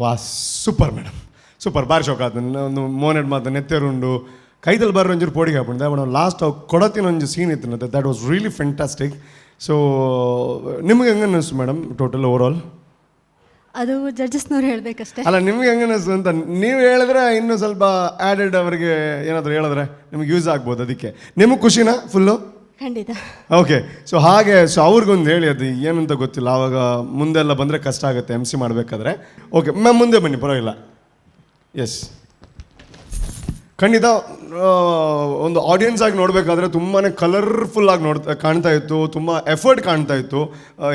ವಾ ಸೂಪರ್ ಮೇಡಮ್, ಸೂಪರ್ ಬಾರಿ ಶೋಕ ಆಯ್ತು. ಒಂದು ಮೋನೆಡ್ ಮಾತು ನೆತ್ತೆರುಂಡು ಕೈದಲ್ಲಿ ಬರ್ರ ಒಂಚೂರು ಪೋಡಿಗೆ ಹಾಕೊಂಡು ಮೇಡಮ್ ಲಾಸ್ಟ್ ಅವು ಕೊಡತಿನ ಒಂದು ಸೀನ್ ಇತ್ತು that was really fantastic. So ನಿಮ್ಗೆ ಹೆಂಗೆ ಅನ್ನಿಸ್ತು ಮೇಡಮ್ ಟೋಟಲ್ ಓವರ್ ಆಲ್? ಅದು ಜಡ್ಜಸ್ನವ್ರು ಹೇಳಬೇಕಷ್ಟೇ. ಅಲ್ಲ ನಿಮ್ಗೆ ಹೆಂಗೆ ಅನ್ನಿಸ್ತು ಅಂತ ನೀವು ಹೇಳಿದ್ರೆ ಇನ್ನೂ ಸ್ವಲ್ಪ ಆ್ಯಡೆಡ್ ಅವರಿಗೆ ಏನಾದರೂ ಹೇಳಿದ್ರೆ ನಿಮ್ಗೆ ಯೂಸ್ ಆಗ್ಬೋದು. ಅದಕ್ಕೆ ನಿಮಗೆ ಖುಷಿನಾ ಫುಲ್ಲು? ಖಂಡಿತ. ಓಕೆ, ಸೊ ಹಾಗೆ ಸೊ ಅವ್ರಿಗೊಂದು ಹೇಳಿ, ಅದು ಏನಂತ ಗೊತ್ತಿಲ್ಲ, ಆವಾಗ ಮುಂದೆಲ್ಲ ಬಂದರೆ ಕಷ್ಟ ಆಗುತ್ತೆ MC ಮಾಡಬೇಕಾದ್ರೆ. ಓಕೆ ಮ್ಯಾಮ್, ಮುಂದೆ ಬನ್ನಿ, ಪರವಾಗಿಲ್ಲ. ಎಸ್, ಖಂಡಿತ ಒಂದು ಆಡಿಯನ್ಸ್ ಆಗಿ ನೋಡಬೇಕಾದ್ರೆ ತುಂಬಾ ಕಲರ್ಫುಲ್ಲಾಗಿ ಕಾಣ್ತಾ ಇತ್ತು, ತುಂಬ ಎಫರ್ಟ್ ಕಾಣ್ತಾ ಇತ್ತು.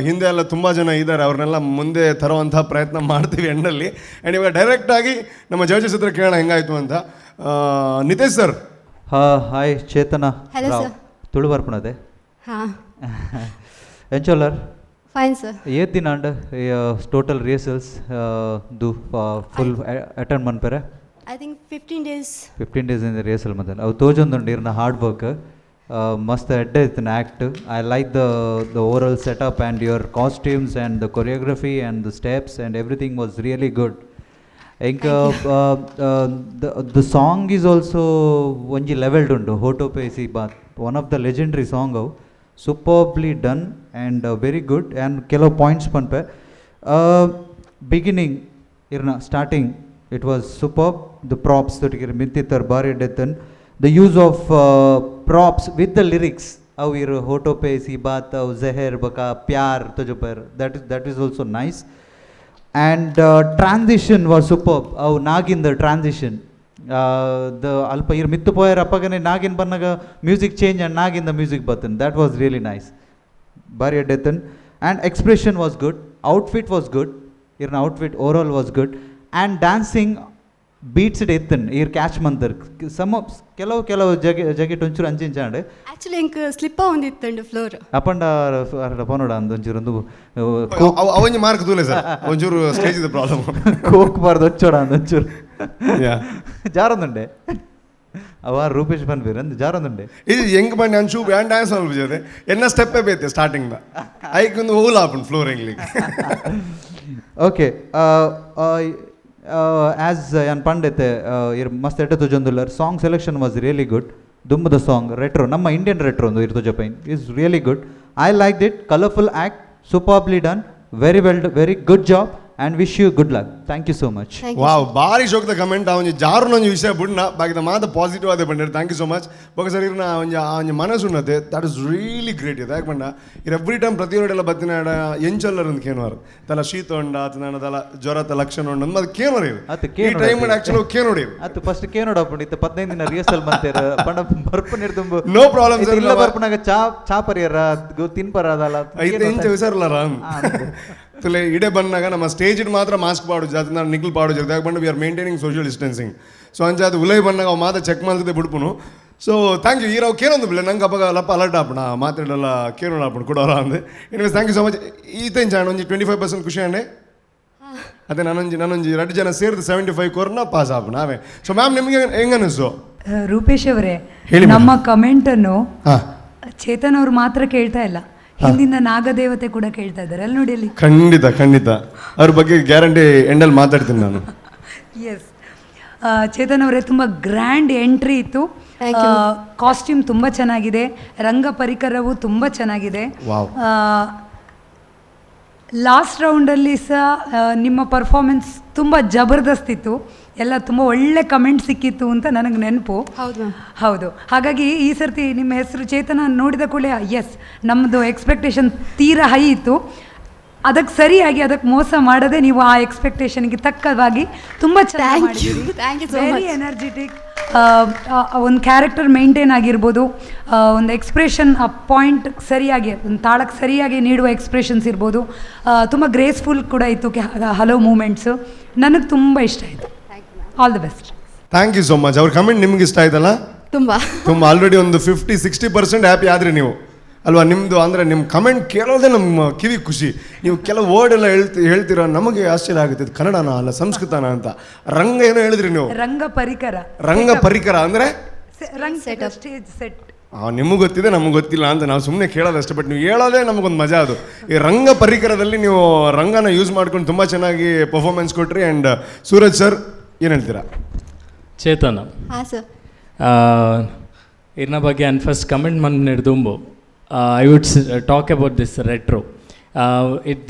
ಹಿಂದೆ ಎಲ್ಲ ತುಂಬ ಜನ ಇದ್ದಾರೆ, ಅವ್ರನ್ನೆಲ್ಲ ಮುಂದೆ ತರುವಂಥ ಪ್ರಯತ್ನ ಮಾಡ್ತೀವಿ ಎಂಡಲ್ಲಿ. ಆ್ಯಂಡ್ ಇವಾಗ ಡೈರೆಕ್ಟಾಗಿ ನಮ್ಮ ಜಡ್ಜಸ್ ಹತ್ರ ಕೇಳೋಣ ಹೆಂಗಾಯಿತು ಅಂತ. Nitesh sir. Hi Chetana. Hello, sir. Tulu ಬರ್ಪಣದೆ ಹಾಂ, ಎಂಚೋಲರ್ ಫೈನ್ ಸರ್. ಏತ್ ದಿನ ಅಂಡ್ ಟೋಟಲ್ ರಿಹರ್ಸಲ್ಸ್ ದು ಫುಲ್ ಅಟೆಂಡ್ ಮನ್ಪೆರೆ? I think 15 days. 15 days ಇಂದ ರಿಹರ್ಸಲ್ ಮದ್ದಲ್ಲ ಅವು ತೋಜೊಂದುಂಡು ಇರ್ನ ಹಾರ್ಡ್ ವರ್ಕ್ ಮಸ್ತ್ ಎಡ್ಡೆ ಇತ್ತು act. I like the overall setup and your costumes and the choreography and the steps and everything was really good. the song is also onji leveled undu hoto pesi but one of the legendary song superbly done and very good and kelo points panpe beginning irna starting it was superb. The props that ir mintitar bari detan, the use of props with the lyrics aw ir hoto pesi baat aw zehar baka pyar tujupar, that is also nice. And transition was superb. Avu Nagin the transition. The alpa ir mittu poyar appagane Nagin bannaga music change and Nagin the music button. That was really nice. Bari Dethan. And expression was good. Outfit was good. Irna outfit overall was good. And dancing beats Dethan. Ir catch mantar. Some of ಕೆಲವು ಜಗೆ ಒಂಚೂರು ಅಂಚಿಂಚಾಂಡೆ actually ink ಸ್ಲಿಪ್ಪ ಒಂದಿತ್ತಂಡು floor ಅಪ್ಪಂಡ ಪನೋಡ ಒಂಚೂರು ಒಂದು ಅವನಿ mark ದೂಲೆ sir ಒಂಚೂರು stage ಇದೆ problem coke ಬಾರ್ದು వచ్చೋಡ ಒಂಚೂರು ಜಾರೊಂದುಂಡೆ ಅವ ರೂಪೇಶ್ ಬನ್ಬೀರ್ ಅಂದ್ ಜಾರೊಂದುಂಡೆ ಇದು ಹೆಂಗ್ ಬನ್ನಿ ಅಂಚು ಬ್ಯಾಂಡ್ ಡ್ಯಾನ್ಸ್ ಅನ್ಬಿಟ್ಟಿದೆ ಎನ್ನ ಸ್ಟೆಪ್ಪೇ ಬೇತೆ ಸ್ಟಾರ್ಟಿಂಗ್ ಐಕೊಂದು ಹೋಲ್ ಆಪನ್ flooring. Okay, as yan pandete mast ette tujondullar song selection was really good. Dumbada song retro namma Indian retro ondu irto japain is really good. I liked it. Colorful act, superbly done, very well, very good job and wish you good luck. Thank you so much. Wow, ಬಾರಿ ಶೋಕದ comment ಅವನಿ ಜಾರುನೊಂದು ವಿಷಯ ಬಿಡ್ನ ಬಾಕಿದ ಮಾತ positive ಆದ ಬಂದಿರ. Thank you so much. ಬೋಕ sir ಇರ್ನ ಅವನ ಮನಸ್ಸು ಉನ್ನತೆ ದಟ್ ಇಸ್ ರಿಯಲಿ ಗ್ರೇಟ್ ಇದೆ. ಯಾಕೆ ಬಂಡ ಇರ್ ಎವ್ರಿ ಟೈಮ್ ಪ್ರತಿಯೊಂಡೆಲ್ಲ ಬತ್ತಿನಾಡ ಎಂಚಲ್ಲರ್ ಅಂತ ಕೇನೋರು ತಲ ಶೀತ ಉಂಡ ಆತನ ತಲ ಜ್ವರತ ಲಕ್ಷಣ ಉಂಡ ಮತ್ತೆ ಕೇನೋರಿ ಈ ಟೈಮ್ ಆಕ್ಚುಲಿ ಕೇನೋಡಿ ಅತ್ತು ಫಸ್ಟ್ ಕೇನೋಡ ಪಂಡಿತ 15 ದಿನ ರಿಹರ್ಸಲ್ ಮಂತೇರ ಪಂಡ ಬರ್ಪ ನಿರ್ದುಂಬು ನೋ ಪ್ರಾಬ್ಲಮ್ ಸರ್. ಇಲ್ಲ ಬರ್ಪನಾಗ ಚಾ ಪರಿಯರ ತಿನ್ಪರ ಅದಲ್ಲ ಐತೆ ಇಂಚ ವಿಸರ್ಲಾರ ತುಲೆ ಇಡೆ ಬಂದಾಗ ನಮ್ಮ ಸ್ಟೇಜ್ ಮಾತ್ರ ಮಾಸ್ಕ್ ಪಾಡು ಜಾತಿ ನಾನು ನಿಖಲ್ ಪಾಡು ಜಾತಿ ಯಾಕೆ ಬಂದು we are maintaining social distancing. So ಅಂಚಾದ ಉಲೈ ಬಂದಾಗ ಅವು ಮಾತ್ರ ಚೆಕ್ ಮಾಡ್ತಿದ್ದೆ ಬಿಡ್ಪುನು. So thank you. ಈರಾವ್ ಕೇಳೊಂದು ಬಿಲ್ಲ ನಂಗೆ ಅಪ್ಪಾಗ ಲಪ್ಪ ಅಲರ್ಟ್ ಆಪಣ ಮಾತಾಡಲ್ಲ ಕೇಳೋಣ ಆಪಣ ಕೊಡೋರ ಅಂದೆ. Anyways thank you so much. ಈತೇನು ಚಾಣ ಒಂಜಿ 25% ಖುಷಿ ಅಂಡೆ ಅದೇ ನಾನೊಂಜಿ 2 ಜನ ಸೇರಿದು 75 ಕೋರ್ನ ಪಾಸ್ ಆಪ ನಾವೇ. ಸೊ ಮ್ಯಾಮ್ ನಿಮಗೆ ಹೆಂಗನಿಸ್ತು? ರೂಪೇಶ್ ಅವರೇ, ನಮ್ಮ ಕಮೆಂಟನ್ನು ಚೇತನ್ ಅವ್ರು ಮಾತ್ರ ಕೇಳ್ತಾ ಇಲ್ಲ, ಹಿಂದಿನ ನಾಗದೇವತೆ ಕೂಡ ಕೇಳ್ತಾ ಇದ್ದಾರೆ. ಅಲ್ಲಿ ನೋಡಿ ಅಲ್ಲಿ. ಖಂಡಿತ ಖಂಡಿತ ಅವ್ರ ಬಗ್ಗೆ ಗ್ಯಾರಂಟಿ ಎಂಡಲ್ಲಿ ಮಾತಾಡ್ತೀನಿ ನಾನು. ಎಸ್, ಚೇತನ್ ಅವರೇ ತುಂಬ ಗ್ರ್ಯಾಂಡ್ ಎಂಟ್ರಿ ಇತ್ತು. ಕಾಸ್ಟ್ಯೂಮ್ ತುಂಬ ಚೆನ್ನಾಗಿದೆ, ರಂಗ ಪರಿಕರವು ತುಂಬ ಚೆನ್ನಾಗಿದೆ. ಲಾಸ್ಟ್ ರೌಂಡಲ್ಲಿ ಸಹ ನಿಮ್ಮ ಪರ್ಫಾರ್ಮೆನ್ಸ್ ತುಂಬ ಜಬರ್ದಸ್ತ್ ಇತ್ತು. ಎಲ್ಲ ತುಂಬ ಒಳ್ಳೆ ಕಮೆಂಟ್ ಸಿಕ್ಕಿತ್ತು ಅಂತ ನನಗೆ ನೆನಪು. ಹೌದು, ಹಾಗಾಗಿ ಈ ಸರ್ತಿ ನಿಮ್ಮ ಹೆಸರು ಚೇತನ ನೋಡಿದ ಕೂಡಲೇ ಎಸ್, ನಮ್ಮದು ಎಕ್ಸ್ಪೆಕ್ಟೇಷನ್ ತೀರಾ ಹೈ ಇತ್ತು. ಅದಕ್ಕೆ ಸರಿಯಾಗಿ ಅದಕ್ಕೆ ಮೋಸ ಮಾಡದೆ ನೀವು ಆ ಎಕ್ಸ್ಪೆಕ್ಟೇಷನ್ಗೆ ತಕ್ಕವಾಗಿ ತುಂಬ ಚೆನ್ನಾಗಿ ಮಾಡಿದ್ದೀರಿ. Very energetic. ಒಂದು ಕ್ಯಾರೆಕ್ಟರ್ ಮೇಂಟೈನ್ ಆಗಿರ್ಬೋದು, ಒಂದು ಎಕ್ಸ್ಪ್ರೆಷನ್ ಆ ಪಾಯಿಂಟ್ ಸರಿಯಾಗಿ ಒಂದು ತಾಳಕ್ಕೆ ಸರಿಯಾಗಿ ನೀಡುವ ಎಕ್ಸ್ಪ್ರೆಷನ್ಸ್ ಇರ್ಬೋದು, ತುಂಬ ಗ್ರೇಸ್ಫುಲ್ ಕೂಡ ಇತ್ತು ಹಲವು ಮೂಮೆಂಟ್ಸು. ನನಗೆ ತುಂಬ ಇಷ್ಟ ಆಯಿತು. All the best. Thank you so much. ಅವ್ರ ಕಮೆಂಟ್ ನಿಮ್ಗೆ ಇಷ್ಟ ಆಯ್ತಲ್ಲ? ತುಂಬ ಆಲ್ರೆಡಿ ಒಂದು 50-60% ಹ್ಯಾಪಿ ಆದರೆ ನೀವು ಅಲ್ವಾ? ನಿಮ್ಮದು ಅಂದರೆ ನಿಮ್ಮ ಕಮೆಂಟ್ ಕೇಳೋದೇ ನಮ್ಮ ಕಿವಿ ಖುಷಿ. ನೀವು ಕೆಲವು ವರ್ಡ್ ಎಲ್ಲ ಹೇಳ್ತೀರ, ನಮಗೆ ಆಶ್ಚರ್ಯ ಆಗುತ್ತೆ. ಇದು ಕನ್ನಡನ ಅಲ್ಲ ಸಂಸ್ಕೃತನ ಅಂತ. ರಂಗ ಏನೋ ಹೇಳಿದ್ರಿ ನೀವು, ರಂಗ ಪರಿಕರ ಅಂದರೆ ಸ್ಟೇಜ್ ಸೆಟ್. ನಿಮಗೆ ಗೊತ್ತಿದೆ ನಮಗೆ ಗೊತ್ತಿಲ್ಲ ಅಂತ ನಾವು ಸುಮ್ಮನೆ ಕೇಳೋದಷ್ಟೇ. ಬಟ್ ನೀವು ಹೇಳೋದೇ ನಮಗೊಂದು ಮಜಾ. ಅದು ಈ ರಂಗ ಪರಿಕರದಲ್ಲಿ ನೀವು ರಂಗನ ಯೂಸ್ ಮಾಡ್ಕೊಂಡು ತುಂಬ ಚೆನ್ನಾಗಿ ಪರ್ಫಾರ್ಮೆನ್ಸ್ ಕೊಟ್ರಿ. ಆ್ಯಂಡ್ ಸೂರಜ್ ಸರ್ ಏನು ಹೇಳ್ತೀರಾ? ಚೇತನ ಇರ್ನ ಬಗ್ಗೆ ಆ್ಯಂಡ್ ಫಸ್ಟ್ ಕಮೆಂಟ್ ಮಾಡಿ ಹಿಡ್ದುಂಬು I would talk about this retro.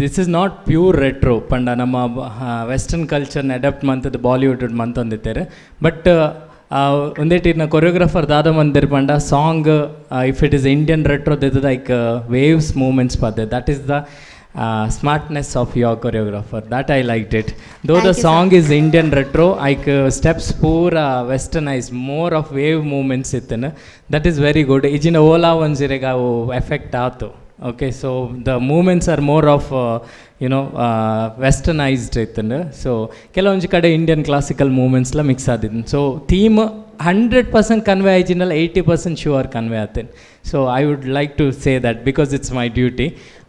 This is not pure retro. ಪಂಡ ನಮ್ಮ ವೆಸ್ಟರ್ನ್ ಕಲ್ಚರ್ನ ಅಡಾಪ್ಟ್ ಮಂತದ್ದು ಬಾಲಿವುಡ್ ಮಂತೊಂದಿದ್ದಾರೆ. ಬಟ್ ಒಂದೇಟಿನ ಕೊರಿಯೋಗ್ರಾಫರ್ ದಾದ ಮಂದಿರ್ ಪಂಡ song if it is Indian retro ದಿದ ಲೈಕ್ ವೇವ್ಸ್ ಮೂಮೆಂಟ್ಸ್ ಪದ್ದೆ that is the smartness of your choreographer, that I liked it, though the song is Indian retro, like steps pura westernized, more of wave movements itena, that is very good. Ijina ola onjirega effect aatu. Okay, so the movements are more of westernized itena, so ಕೆಲವೊಂದು ಕಡೆ Indian classical movements la mix ಆದಿದ್ದು. So theme 100% convey original, 80% sure convey atin. So I would like to say that because it's my duty.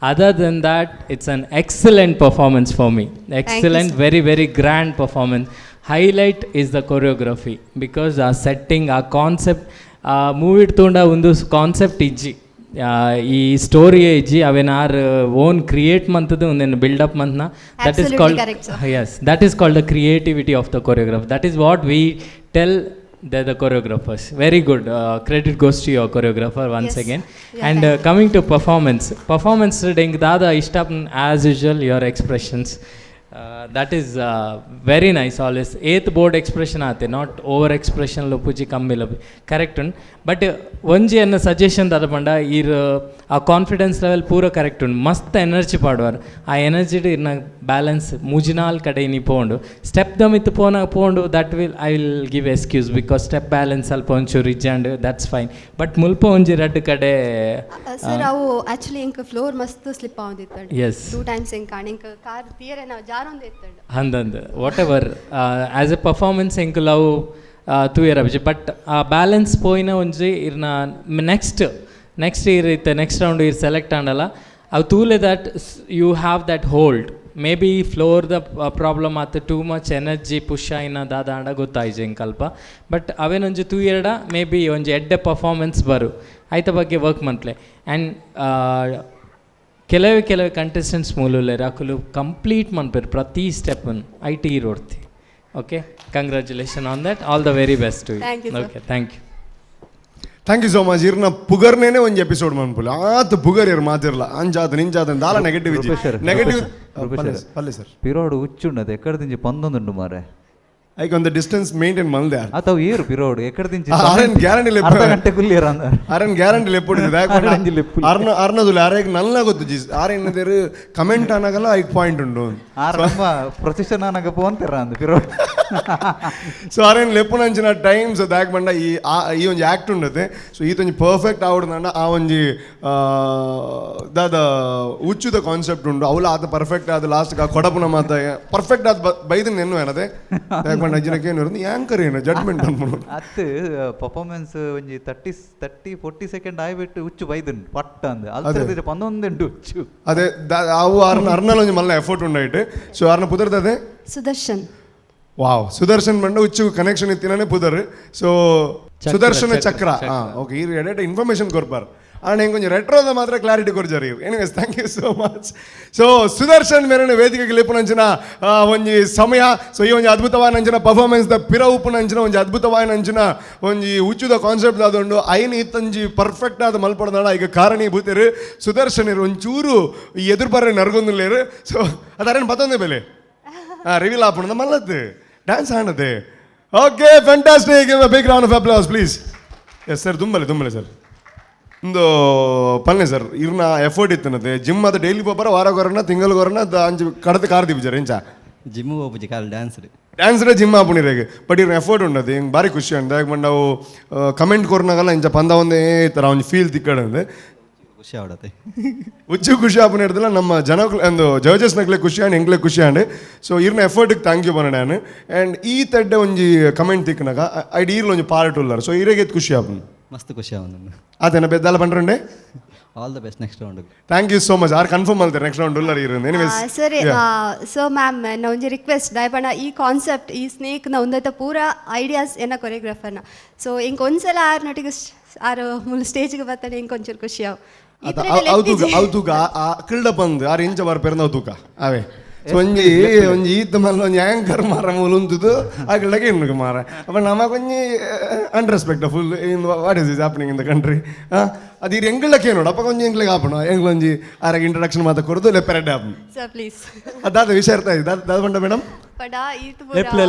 Other than that, it's an excellent performance for me. Excellent, very, very grand performance. Highlight is the choreography because our setting, our concept, movie tunda undu concept iji. ಈ story ಇಜ್ಜಿ ಅವೇನು ಆರ್ own create ಮಂತದ್ದು ಒಂದೇನು buildup ಮಂತ್ನ that is called yes that is called the creativity of the choreograph that is what we tell the choreographers. Very good, credit goes to your choreographer once again. And coming to performance deng dada ishtap as usual your expressions, that is very nice always. 8th board expression aate, not over expression lo puji kammi lo correct un, but onji anna suggestion dada panda ir a confidence level pura correct un, mast energy padwar a energy irna balance mujinal kade ni pondu step dam it pondu that will I will give excuse because step balance alpa onchu rijand, that's fine, but mulpa onji red kade sir avu actually ink floor mast slip avundittu. Yes, 2 times ink kaninka car ತೀರೆ ನಾವು ಜಾರೊಂದು ಇತ್ತಂಡು handandu whatever as a performance ink love tuera but balance poina onji irna next year it next round ir select andala av tule that you have that hold, maybe floor the problem at too much energy push aina dada anda gottaije inkalpa, but aven onji tu erada maybe onji edde performance baru aita ಬಗ್ಗೆ work mantle. And ಕೆಲವೇ contestants ಮೂಲಲೆ ರಾಕುಲು complete ಮನ್ಪೇರು ಪ್ರತಿ ಸ್ಟೆಪ್ಪನ್ನು IT ಇರೋಡ್ತಿ. Okay, congratulation on that, all the very best to you. Okay, thank you so much. ಇರ್ನ ಪುಗರ್ನೇನೆ ಒಂದು ಎಪಿಸೋಡ್ ಮನ್ಪುಲ್ ಆತ ಪುಗರ್ ಇರ್ ಮಾತಿರ್ಲ ಅಂಜಾದ ನಿಂಜಾದ ದಾಲ ನೆಗೆಟಿವ್ ಪಲ್ಲೆ ಸರ್ ಪಿರೋಡು ಹುಚ್ಚುಂಡದು ಎಕ್ಕಡದಿಂಜಿ ಪಂದೊಂದುಂಡು ಮಾರೆ ಐಕ್ ಒಂದು ಡಿಸ್ಟೆನ್ಸ್ ಮೇಂಟೈನ್ ಮಲ್ದೆ ಅತಾವು ಏರು ಪಿರೋಡು ಎಕ್ಕಡದಿಂಜಿ ಆರನ್ ಗ್ಯಾರಂಟಿ ಲೆಪ್ಪ ಅರ್ಧ ಗಂಟೆ ಕುಲ್ಲಿಯರ ಅಂದ ಆರನ್ ಗ್ಯಾರಂಟಿ ಲೆಪ್ಪೊಡಿದೆ ಅರ್ನದುಲ ಆರೇಗ್ ನಲ್ಲ ಗೊತ್ತು ಜಿ ಆರೇನದೇರು ಕಮೆಂಟ್ ಅನಾಗಲ್ಲ ಐಕ್ ಪಾಯಿಂಟ್ ಉಂಡು ಆರಮ್ಮ ಪ್ರೊಸೆಷನ್ ಅನಾಗ ಪೋಂತೆರ ಅಂದ ಪಿರೋಡು ಸೊ ಆರೇನು ಲೆಪ್ಪುನಂಚಿನ ಟೈಮ್ ಸೊ ದಾಕ್ ಬಂಡ ಈ ಒಂಜಿ ಆ್ಯಕ್ಟ್ ಉಂಡತೆ ಸೊ ಈತೊಂಜಿ ಪರ್ಫೆಕ್ಟ್ ಆವಡ್ದಂಡ ಆ ಒಂಜಿ ದಾದ ಉಚ್ಚುದ ಕಾನ್ಸೆಪ್ಟ್ ಉಂಡು ಅವಲ ಆತ ಪರ್ಫೆಕ್ಟ್ ಆದ ಲಾಸ್ಟ್ ಕೊಡಪುನ ಮಾತ ಪರ್ಫೆಕ್ಟ್ ಆದ ಬೈದನ್ ಎನ್ನು ಏನದೆ ಅಜ್ಜಿನಕ್ಕೇನು ಯಾಂಕರ್ ಏನು ಜಡ್ಮೆಂಟ್ ಅನ್ಬೋದು ಅತ್ತು ಪರ್ಫಾರ್ಮೆನ್ಸ್ ಒಂಜಿ 30-40 ಸೆಕೆಂಡ್ ಆಯ್ಬಿಟ್ಟು ಹುಚ್ಚು ಬೈದನ್ ಪಟ್ಟ ಅಂದ ಅಲ್ತರದಿರ ಪಂದೊಂದುಂಡು ಹುಚ್ಚು ಅದೇ ಅವು ಅರ್ನಲ್ ಒಂಜಿ ಮಲ್ಲ ಎಫರ್ಟ್ ಉಂಡಾಯ್ತು ಸೊ ಅರ್ನ ಪುದರ್ದದೆ ಸುದರ್ಶನ್ ವಾವ್ ಸುದರ್ಶನ್ ಬಂಡ ಹುಚ್ಚು ಕನೆಕ್ಷನ್ ಇತ್ತಿನೇ ಪುದರ್ ಸೊ ಸುದರ್ಶನ ಚಕ್ರ ಓಕೆ ಈ ಎಡೆ ಇನ್ಫಾರ್ಮೇಶನ್ ಕೊರ್ಪಾರ್ ಆ್ಯಂಡ್ ಹೆಂಗೆ ಕೊಂಚ ರೆಟ್ರೋದ ಮಾತ್ರ ಕ್ಲಾರಿಟಿ ಕೊರ್ಜಾರಿ ಇವು. Anyways thank you so much. So Sudarshan ಮೇರೆ ವೇದಿಕೆಗೆ ಲೇಪುನಂಚಿನ ಒಂಜಿ ಸಮಯ ಸೊ ಈ ಒಂಜಿ ಅದ್ಭುತವಾದ ಅಂಚಿನ ಪರ್ಫಾರ್ಮೆನ್ಸ್ ದ ಪಿರ ಉಪ್ಪುನಂಚಿನ ಒಂಜಿ ಅದ್ಭುತವಾದ ಅಂಚಿನ ಒಂಜಿ ಹುಚ್ಚುದ ಕಾನ್ಸೆಪ್ಟ್ ಆದೊಂಡು ಐನು ಇತ್ತಂಜಿ ಪರ್ಫೆಕ್ಟ್ ಆದ ಮಲ್ಪಡ್ದಾಳ ಈಗ ಕಾರಣೀಭೂತರು ಸುದರ್ಶನ್ ಇರು ಒಂಚೂರು ಎದುರು ಬರ್ರೆ ನರ್ಗೊಂದಿಲ್ಲೇರು. ಸೊ ಅದಾರೇನು ಮತ್ತೊಂದೇ ಬೆಲೆ ರಿವೀಲ್ ಆಪುಣದ ಮಲ್ಲದ್ದು ಡ್ಯಾನ್ಸ್ ಆಡದೆ. Okay, fantastic. Big round of applause please. Yes sir, ತುಂಬಲೆ ಸರ್ ಒಂದು ಪಲ್ಲೆ ಸರ್ ಇರ್ನ ಎಫರ್ಟ್ ಇತ್ತನತೆ ಜಿಮ್ ಅದು ಡೈಲಿ ಪೋಪರ ವಾರಗೊರನ ತಿಂಗಳಗೊರನ ಅಂಚು ಕಡತ ಕಾರ್ದಿವಿ ಸರ್ ಎಂಚ ಜಿಮ್ ಹೋಗ್ಬಿಟ್ಟು ಕಾಲ ಡ್ಯಾನ್ಸ್ರೆ ಜಿಮ್ ಆಪುಣಿರೇಗೆ ಬಟ್ ಇರ್ನ ಎಫರ್ಟ್ ಉಂಡದು ಹಿಂಗೆ ಭಾರಿ ಖುಷಿ ಅಂದ ಯಾಕೆ ನಾವು ಕಮೆಂಟ್ ಕೊರ್ನಾಗಲ್ಲ ಇಂಚ ಪಂದ ಒಂದೇ ಥರ ಒಂದು ಫೀಲ್ ತಿಕ್ಕಡಂದೆ ಖುಷಿ ಆಡತ್ತೆ ಹುಚ್ಚು ಖುಷಿ ಆಪುನ ಹಿಡ್ದಲ್ಲ ನಮ್ಮ ಜನ ಒಂದು ಜಡ್ಜಸ್ನಕ್ಲೆ ಖುಷಿ ಆಂಡ್ ಎಂಕ್ಲೆ ಖುಷಿ ಆಂಡ್ ಸೊ ಇರ್ನ ಎಫರ್ಟ್ಗೆ ಥ್ಯಾಂಕ್ ಯು ಬನ್ನ ನಾನು ಆ್ಯಂಡ್ ಈ ತಡ್ಡೆ ಒಂಜಿ ಕಮೆಂಟ್ ತಿಕ್ಕನಾಗ ಐಡ್ ಈರ್ಲ ಒಂಜಿ ಪಾರ್ಟ್ ಉಳ್ಳಾರ ಸೊ ಇರೇಗೆ ಖುಷಿ ಆಪುನು ಮಸ್ತ್ ಖುಷಿ ಆವನು ಅದೇನ ಬೆದ್ದಾಲ ಪಂಡ್ರಂಡೆ all the best next round. Thank you so much. ಆರ್ ಕನ್ಫರ್ಮ್ ಮಾಡ್ತಾರೆ ನೆಕ್ಸ್ಟ್ ರೌಂಡ್ ಉಳ್ಳಾರ ಇರೋದು. ಎನಿವೇಸ್ ಸರಿ, ಸೊ ಮ್ಯಾಮ್ ನಾ ಒಂಜಿ ರಿಕ್ವೆಸ್ಟ್ ದಯಪಂಡ ಈ ಕಾನ್ಸೆಪ್ಟ್ ಈ ಸ್ನೇಕ್ ನ ಒಂದೈತ ಪೂರ ಐಡಿಯಾಸ್ ಏನ ಕೊರಿಯೋಗ್ರಾಫರ್ನ ಸೊ ಇಂಕ ಒಂದ್ಸಲ ಆರ್ ನಟಿಗೆ ಆರು ಮುಲ್ ಸ್ಟೇಜ್ಗೆ ಬರ್ತಾನೆ ಇಂಕ ಒಂಚೂರು ಖುಷಿ ಆವ್ ಅವತೂಕ ಕಿಳ್ಡ ಬಂದು ಆರು ಇಂಚ ಬರ್ಪೇರ ಅವತೂಕ ಅವೇ ಸೊ ಒಂಜಿ ಈತ ಮಲ್ಲ ಒಂಜಿ ಆ್ಯಂಕರ್ ಮಾರ ಮೂಲುಂತುದು ಆ ಕಿಳ್ಳಗೆ ಇನ್ನು ಮಾರ ಅಪ್ಪ ನಮಗೊಂಜಿ unrespect full in what is is happening in the country ಅದು ಇದು ಎಂಗ್ಲಕ್ಕೆ ನೋಡು ಅಪ್ಪ ಕೊಂಚ ಎಂಗ್ಲಿಗೆ ಹಾಪಣ ಎಂಗ್ಲೊಂಜಿ ಆರಾಗ ಇಂಟ್ರಡಕ್ಷನ್ ಮಾತಾ ಕೊಡೋದು ಲೆಪ್ಪೆರಡ್ಡೆ ಹಾಪು ಸರ್ ಪ್ಲೀಸ್ ಅದಾದ ವಿಷಯ ಇರ್ತಾ ಇದೆ ದಾದ ಬಂಡ ಮೇಡಮ್ ಪಡ ಈತ್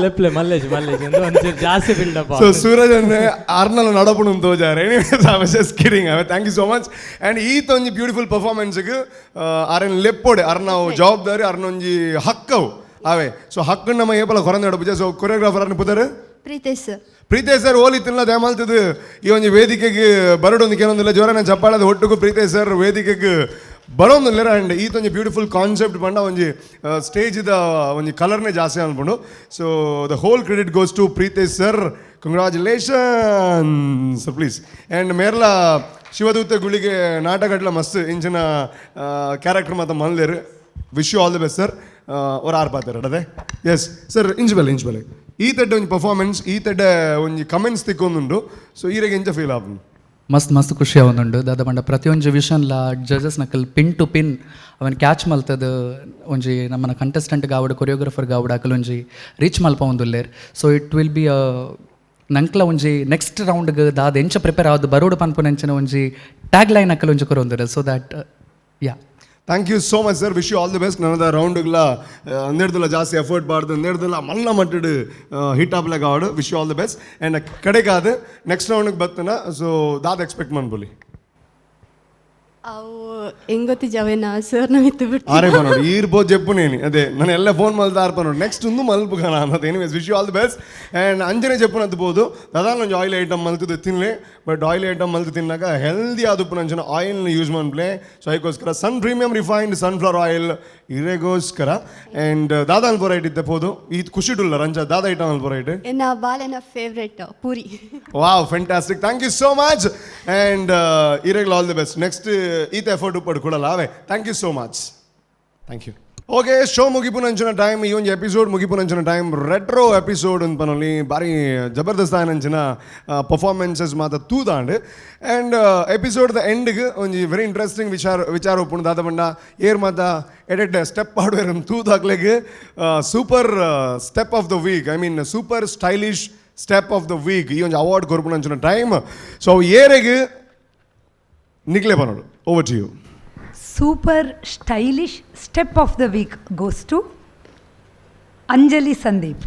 ಲೆಪ್ಲೆ ಮಲ್ಲೇಜ್ ಎಂದು ಒಂಚೂರು ಜಾಸ್ತಿ ಬಿಲ್ಡಪ್. ಸೊ ಸೂರಜ್ ಅಂದ್ರೆ ಆರ್ನಲ್ಲ ನಡಪುಣ ತೋಜಾರೆ. Anyways I was just kidding. Thank you so much. And ಈತ ಒಂಜಿ ಬ್ಯೂಟಿಫುಲ್ ಪರ್ಫಾರ್ಮೆನ್ಸ್ಗೆ ಅರೆನ್ ಲೆಪ್ಪೊಡೆ ಅರ್ನಾವು ಜವಾಬ್ದಾರಿ ಅರ್ನೊಂಜಿ ಹಕ್ಕವು ಅವೇ. ಸೊ ಹಕ್ಕನ್ನು ನಮ್ಮ ಏಪಲ ಹೊರಗೆ ನಡಪುಜ. ಸೊ ಕೊರಿಯೋಗ್ರಾಫರ್ ಅರ್ನ ಪುದರ್ ಪ್ರೀತೇಶ್ ಸರ್ ಓಲಿತ್ತಿಲ್ಲ ದಯಮಾಲ್ತದು ಈ ಒಂದು ವೇದಿಕೆಗೆ ಬರೋಡೊಂದು ಕೆಲವೊಂದಿಲ್ಲ ಜೋರನ ಚಪ್ಪಾಳದ ಒಟ್ಟಿಗೂ ಪ್ರೀತೇಶ್ ಸರ್ ವೇದಿಕೆಗೆ ಬರೋಂದಿಲ್ಲ. ಆ್ಯಂಡ್ ಈತೊಂದು ಬ್ಯೂಟಿಫುಲ್ ಕಾನ್ಸೆಪ್ಟ್ ಬಂಡ ಒಂಜಿ ಸ್ಟೇಜಿದ ಒಂಜಿ ಕಲರ್ನೇ ಜಾಸ್ತಿ ಅನ್ಕೊಂಡು. So the whole credit goes to Pritesh sir. Congratulations please. And ಮೇರ್ಲ ಶಿವದೂತ ಗುಳಿಗೆ ನಾಟಕಡ್ಲ ಮಸ್ತ್ ಇಂಚಿನ ಕ್ಯಾರೆಕ್ಟರ್ ಮಾತ್ರ ಮಲ್ದೇರು. Wish you all the best sir. ಅವ್ರು ಆರು ಪಾತಾರೆ ಅದೇ. ಎಸ್ ಸರ್ ಇಂಚ್ ಬೆಲೆ ಈ ತಡ್ಡೆ ಒಂಜಿ ಪರ್ಫಾರ್ಮೆನ್ಸ್ ಈ ತಡ್ಡೆ ಒಂಜಿ ಕಮೆಂಟ್ಸ್ ತಿಕ್ಕೊಂದುಂಡು. ಸೊ ಈರೆಗೆ ಎಂಚ ಫೀಲ್ ಆಪುಂಡು? ಮಸ್ತ್ ಖುಷಿ ಆವೊಂದುಂಡು ದಾದ ಪಂಡ ಪ್ರತಿಯೊಂದು ವಿಷನ್ಲ ಜಡ್ಜಸ್ ನಕಲ್ ಪಿನ್ ಟು ಪಿನ್ ಅವನ್ ಕ್ಯಾಚ್ ಮಲ್ತದ ಒಂಜಿ ನಮ್ಮನ ಕಂಟೆಸ್ಟೆಂಟ್ಗೆ ಆವಡ ಕೊರಿಯೋಗ್ರಫರ್ಗೆ ಆವಡ ಅಕಲ್ ಒಂಜಿ ರೀಚ್ ಮಲ್ಪ ಒಂದುಲ್ಲೇರ್. ಸೊ ಇಟ್ ವಿಲ್ ಬಿ ನಂಕ್ಲ ಒಂಜಿ ನೆಕ್ಸ್ಟ್ ರೌಂಡ್ಗೆ ದಾದ ಎಂಚ ಪ್ರಿಪೇರ್ ಆವದು ಬರೋಡು ಪನ್ಪುನಂಚಿನ ಒಂಜಿ ಟ್ಯಾಗ್ ಲೈನ್ ಅಕಲ್ ಒಂಜಿ ಕೊರೊಂದುಲ್ಲೇರ್. So that yeah thank you so much sir. Wish you all the best. ನನ್ನದ ರೌಂಡ್ಗಳ ಅಂದೇಡ್ದಲ್ಲ ಜಾಸ್ತಿ ಎಫರ್ಟ್ ಬಾರ್ದು ಅಂದೇಡ್ದಲ್ಲ ಮಲ್ಲ ಮಟ್ಟಡು ಹಿಟ್ ಆಪ್ಲಾಗ ಆವಡು. Wish you all the best. And ಕಡೆಗಾದ ನೆಕ್ಸ್ಟ್ ರೌಂಡ್ಗೆ ಬರ್ತಾನ. ಸೊ ದಾದ ಎಕ್ಸ್ಪೆಕ್ಟ್ ಮಾಡ್ಬೋಲಿ ಅವು ಹೆಂಗ್ ಗೊತ್ತಿದ್ದಾವೇನ ಸರ್ ನಾವು ಇತ್ತು ಬಿಟ್ಟು ಆರೇ ನೋಡಿ ಇರ್ಬೋದು ಜಪ್ಪು ನೇನಿ ಅದೇ ನಾನು ಎಲ್ಲ ಫೋನ್ ಮಲ್ದ ಆರ್ಪ ನೋಡಿ ನೆಕ್ಸ್ಟ್ ಒಂದು ಮಲ್ಪುಗಣ ಅನ್ನೋದು. Anyways wish you all the best. And ಅಂಜನೆ ಜಪ್ಪು ಅಂತಬೋದು ದಾದಾ ನಂಜು ಆಯಿಲ್ ಐಟಮ್ ಮಲ್ತದ್ದು ತಿನ್ನಲಿ. ಬಟ್ ಆಯಿಲ್ ಐಟಮ್ ಮಲ್ತು ತಿನ್ನಾಗ ಹೆಲ್ದಿ ಆದಪ್ಪು ನಂಜನ ಆಯಿಲ್ನ ಯೂಸ್ ಮಾಡ್ಲೇ. ಸೊ ಅದಕ್ಕೋಸ್ಕರ sun premium refined sunflower oil ಇರೆಗೋಸ್ಕರ. ಆ್ಯಂಡ್ ದಾದಾ ಅಲ್ಪ ರೈಟ್ ಇತ್ತೆ ಹೋದು ಇದು ಖುಷಿಡುಲ್ಲ ರಂಜ ದಾದಾ ಐಟಮ್ ಅಲ್ಪ ರೈಟ್ ಎನ್ನ ಬಾಲೆನ favourite puri. Wow fantastic. Thank you so much. And ಇರೆಗ್ಲ ಆಲ್ ದಿ ಬೆಸ್ಟ್. ನೆಕ್ಸ್ಟ್ ಈತ ಎಫರ್ಟ್ ಉಪ್ಪಡು ಕೊಡಲ್ಲ ಅವೇ. Thank you so much. Thank you. Okay show ಮುಗಿಪುನಂಚಿನ ಟೈಮ್ ಈ ಒಂದು ಎಪಿಸೋಡ್ ಮುಗಿಪುನಂಚಿನ ಟೈಮ್ ರೆಟ್ರೋ ಎಪಿಸೋಡ್ ಅಂತ ಪನಲ್ಲಿ ಭಾರಿ ಜಬರ್ದಸ್ತ್ ಆಯನಂಚಿನ ಪರ್ಫಾರ್ಮೆನ್ಸಸ್ ಮಾತ್ರ ತೂದಾಂಡ್. ಆ್ಯಂಡ್ ಎಪಿಸೋಡ್ದ ಎಂಡ್ಗೆ ಒಂದು ವೆರಿ ಇಂಟ್ರೆಸ್ಟಿಂಗ್ ವಿಚಾರ ಒಪ್ಪುಂಡು ದಾದ ಬಂಡ ಏರ್ ಮಾತ ಎಡೆಡ್ ಸ್ಟೆಪ್ ಆಡ್ವೇರ್ ತೂದಾಗ್ಲೆಗೆ super step of the week I mean super stylish step of the week ಈ ಒಂದು ಅವಾರ್ಡ್ ಕೊರ್ಪುನಂಚಿನ ಟೈಮ್. ಸೊ ಏರೆಗೆ ನಿಕ್ಲೆ ಬನ್ನೋಡು. Over to you. Super stylish step of the week goes to Anjali Sandeep.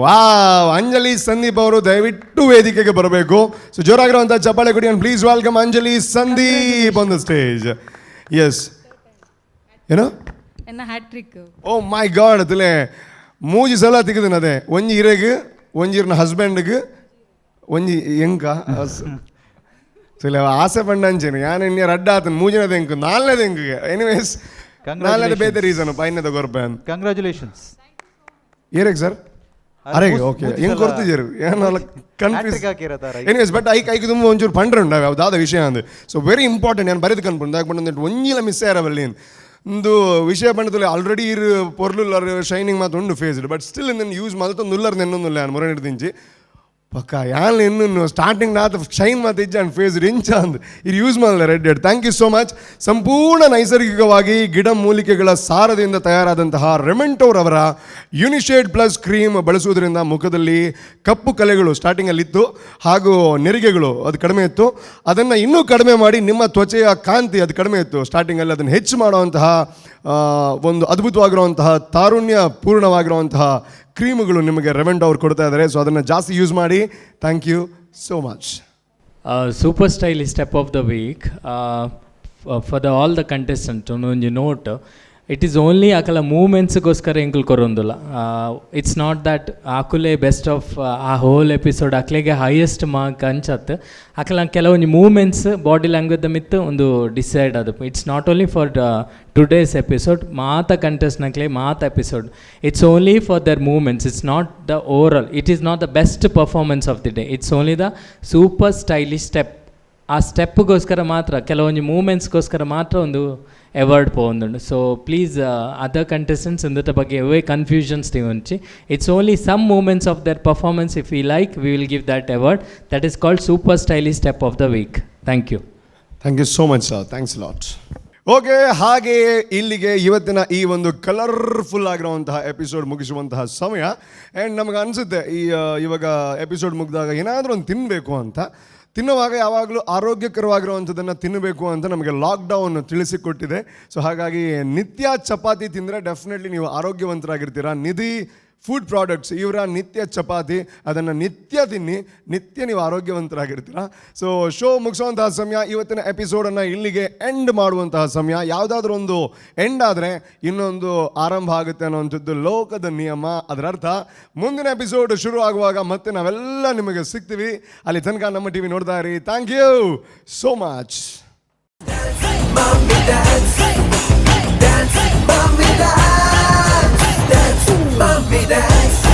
Wow Anjali Sandeep ಅವರು ದಯವಿಟ್ಟು ವೇದಿಕೆಗೆ ಬರಬೇಕು. ಸೊ ಜೋರಾಗಿರುವಂಥ ಚಪ್ಪಾಳೆ ಕೊಡಿ. And please welcome Anjali Sandeep on the stage. Yes ಏನೋ ಓ ಮೈ ಗಾಡ್ ಅತಲೆ ಮೂಜಿ ಸಲ ತೆಗೆದಿನ ಅದೇ ಒಂಜಿ ಇರೆಗೆ ಒಂಜಿರ್ನ ಹಸ್ಬೆಂಡ್ಗೆ ಒಂಜಿ ಎಂಕ ಸಲ ಆಸೆ ಪಂಡ ಅಂಚೇನು ಯಾನು ಇನ್ನ ರಡ್ಡ ಆತನ ಮೂಜಿನದ ಎಂಕು ನಾಲ್ನೇದು ಎಂಕಿಗೆ. ಎನಿವೇಸ್ ನಾಲ್ನೇದು ಬೇತೆ ರೀಸನ್ ಪೈನದ ಗೊರ್ಪೆ ಅಂತ. ಕಂಗ್ರ್ಯಾಚುಲೇಷನ್ಸ್. ಏರೆಗೆ ಸರ್ ಅರೆ ಓಕೆ ಹೆಂಗೆ ಕೊಡ್ತಿದ್ದೀರಿ ಏನಲ್ಲ ಕನ್ಫ್ಯೂಸ್. ಎನಿವೇಸ್ ಬಟ್ ಐದು ತುಂಬ ಒಂಚೂರು ಪಂಡ್ರೆ ಉಂಡಾವೆ ಯಾವುದಾದ ವಿಷಯ ಅಂದು. ಸೊ ವೆರಿ ಇಂಪಾರ್ಟೆಂಟ್ ನಾನು ಬರೀದು ಕನ್ಪುಂಡು ಯಾಕೆ ಒಂಜಿಲ ಮಿಸ್ ಆರವಲ್ಲಿ ಒಂದು ವಿಷಯ ಪಂಡದಲ್ಲಿ ಆಲ್ರೆಡಿ ಇರು ಪೊರ್ಲುಲ್ಲರ್ ಶೈನಿಂಗ್ ಮಾತು ಉಂಡು ಫೇಸ್ಡ್ ಬಟ್ ಸ್ಟಿಲ್ ನಿನ್ನ ಯೂಸ್ ಮಾಡ್ತಾ ನುಲ್ಲರ್ ನೆನ್ನೊಂದಿಲ್ಲ ನಾನು ಮೊರೆ ಹಿಡ್ದಿಂಚಿ ಪಕ್ಕ ಯಾನ್ ಇನ್ನು ಸ್ಟಾರ್ಟಿಂಗ್ ನಾತ ಶೈನ್ ಮಾತು ಇಜ್ಜ ಅಂಡ್ ಫೇಸ್ ರಿಂಚ ಅಂದ್ ಇದು ಯೂಸ್ ಮಾಡಲ್ಲ red dead. Thank you so much. ಸಂಪೂರ್ಣ ನೈಸರ್ಗಿಕವಾಗಿ ಗಿಡ ಮೂಲಿಕೆಗಳ ಸಾರದಿಂದ ತಯಾರಾದಂತಹ ರೆಮೆಂಟೋರವರ ಯುನಿಶೇಡ್ ಪ್ಲಸ್ ಕ್ರೀಮ್ ಬಳಸುವುದರಿಂದ ಮುಖದಲ್ಲಿ ಕಪ್ಪು ಕಲೆಗಳು ಸ್ಟಾರ್ಟಿಂಗಲ್ಲಿತ್ತು ಹಾಗೂ ನೆರಿಗೆಗಳು ಅದು ಕಡಿಮೆ ಇತ್ತು. ಅದನ್ನು ಇನ್ನೂ ಕಡಿಮೆ ಮಾಡಿ ನಿಮ್ಮ ತ್ವಚೆಯ ಕಾಂತಿ ಅದು ಕಡಿಮೆ ಇತ್ತು ಸ್ಟಾರ್ಟಿಂಗಲ್ಲಿ ಅದನ್ನು ಹೆಚ್ಚು ಮಾಡುವಂತಹ ಒಂದು ಅದ್ಭುತವಾಗಿರುವಂತಹ ತಾರುಣ್ಯ ಪೂರ್ಣವಾಗಿರುವಂತಹ ಕ್ರೀಮ್ಗಳು ನಿಮಗೆ ರೆವೆಂಟ್ ಅವ್ರು ಕೊಡ್ತಾ ಇದ್ದಾರೆ. ಸೊ ಅದನ್ನು ಜಾಸ್ತಿ ಯೂಸ್ ಮಾಡಿ. Thank you so much. Super stylish step of the week for all the contestant ಒಂದು ನೋಟ್ ಇಟ್ ಈಸ್ ಓನ್ಲಿ ಆಕಲ ಮೂಮೆಂಟ್ಸ್ಗೋಸ್ಕರ ಎಂಕಲ್ ಕೊರೊಂದಿಲ್ಲ. ಇಟ್ಸ್ ನಾಟ್ ದ್ಯಾಟ್ ಆಕುಲೆ ಬೆಸ್ಟ್ ಆಫ್ ಆ ಹೋಲ್ ಎಪಿಸೋಡ್ ಅಕ್ಲೆಗೆ ಹೈಯೆಸ್ಟ್ ಮಾರ್ಕ್ ಅಂಚತ್ ಅಕಲ ಕೆಲವೊಂದು ಮೂಮೆಂಟ್ಸ್ ಬಾಡಿ ಲ್ಯಾಂಗ್ವೇಜ್ ಮಿತ್ತು ಒಂದು ಡಿಸೈಡ್ ಅದು. It's not only for today's episode ಮಾತ ಕಂಟೆಸ್ಟ್ನಕ್ಲೆ ಮಾತ episode it's only for their movements. It's not the overall it is not the best performance of the day. It's only the super stylish step. ಆ ಸ್ಟೆಪ್ಗೋಸ್ಕರ ಮಾತ್ರ ಕೆಲವೊಂದು ಮೂಮೆಂಟ್ಸ್ಗೋಸ್ಕರ ಮಾತ್ರ ಒಂದು ಅವಾರ್ಡ್ ಪೋಂದುಂಡು. ಸೊ ಪ್ಲೀಸ್ ಅದರ್ ಕಂಟೆಸ್ಟೆಂಟ್ಸ್ ಇಂದರ ಬಗ್ಗೆ ಅವೇ ಕನ್ಫ್ಯೂಷನ್ಸ್ ತಿಗೊಂಚಿ it's only some movements of their performance if you like we will give that award that is called super stylish step of the week. Thank you. Thank you so much sir. Thanks lot. Okay, ಹಾಗೆಯೇ ಇಲ್ಲಿಗೆ ಇವತ್ತಿನ ಈ ಒಂದು colourful ಆಗಿರುವಂತಹ episode ಮುಗಿಸುವಂತಹ ಸಮಯ. And ನಮಗೆ ಅನಿಸುತ್ತೆ ಇವಾಗ ಎಪಿಸೋಡ್ ಮುಗಿದಾಗ ಏನಾದರೂ ಒಂದು ತಿನ್ನಬೇಕು ಅಂತ. ತಿನ್ನುವಾಗ ಯಾವಾಗಲೂ ಆರೋಗ್ಯಕರವಾಗಿರುವಂಥದ್ದನ್ನು ತಿನ್ನಬೇಕು ಅಂತ ನಮಗೆ ಲಾಕ್ಡೌನ್ ತಿಳಿಸಿಕೊಟ್ಟಿದೆ. ಸೊ ಹಾಗಾಗಿ ನಿತ್ಯ ಚಪಾತಿ ತಿಂದರೆ ಡೆಫಿನೆಟ್ಲಿ ನೀವು ಆರೋಗ್ಯವಂತರಾಗಿರ್ತೀರ. ನಿಧಿ ಫುಡ್ ಪ್ರಾಡಕ್ಟ್ಸ್ ಇವರ ನಿತ್ಯ ಚಪಾತಿ, ಅದನ್ನು ನಿತ್ಯ ತಿನ್ನಿ, ನಿತ್ಯ ನೀವು ಆರೋಗ್ಯವಂತರಾಗಿರ್ತೀರ. ಸೊ ಶೋ ಮುಗಿಸುವಂತಹ ಸಮಯ, ಇವತ್ತಿನ ಎಪಿಸೋಡನ್ನು ಇಲ್ಲಿಗೆ ಎಂಡ್ ಮಾಡುವಂತಹ ಸಮಯ. ಯಾವುದಾದ್ರೂ ಒಂದು ಎಂಡ್ ಆದರೆ ಇನ್ನೊಂದು ಆರಂಭ ಆಗುತ್ತೆ ಅನ್ನೋವಂಥದ್ದು ಲೋಕದ ನಿಯಮ. ಅದರರ್ಥ ಮುಂದಿನ ಎಪಿಸೋಡ್ ಶುರು ಆಗುವಾಗ ಮತ್ತೆ ನಾವೆಲ್ಲ ನಿಮಗೆ ಸಿಗ್ತೀವಿ. ಅಲ್ಲಿ ತನಕ ನಮ್ಮ ಟಿವಿ ನೋಡ್ತಾ ಇರಿ. Thank you so much. Mommy dance.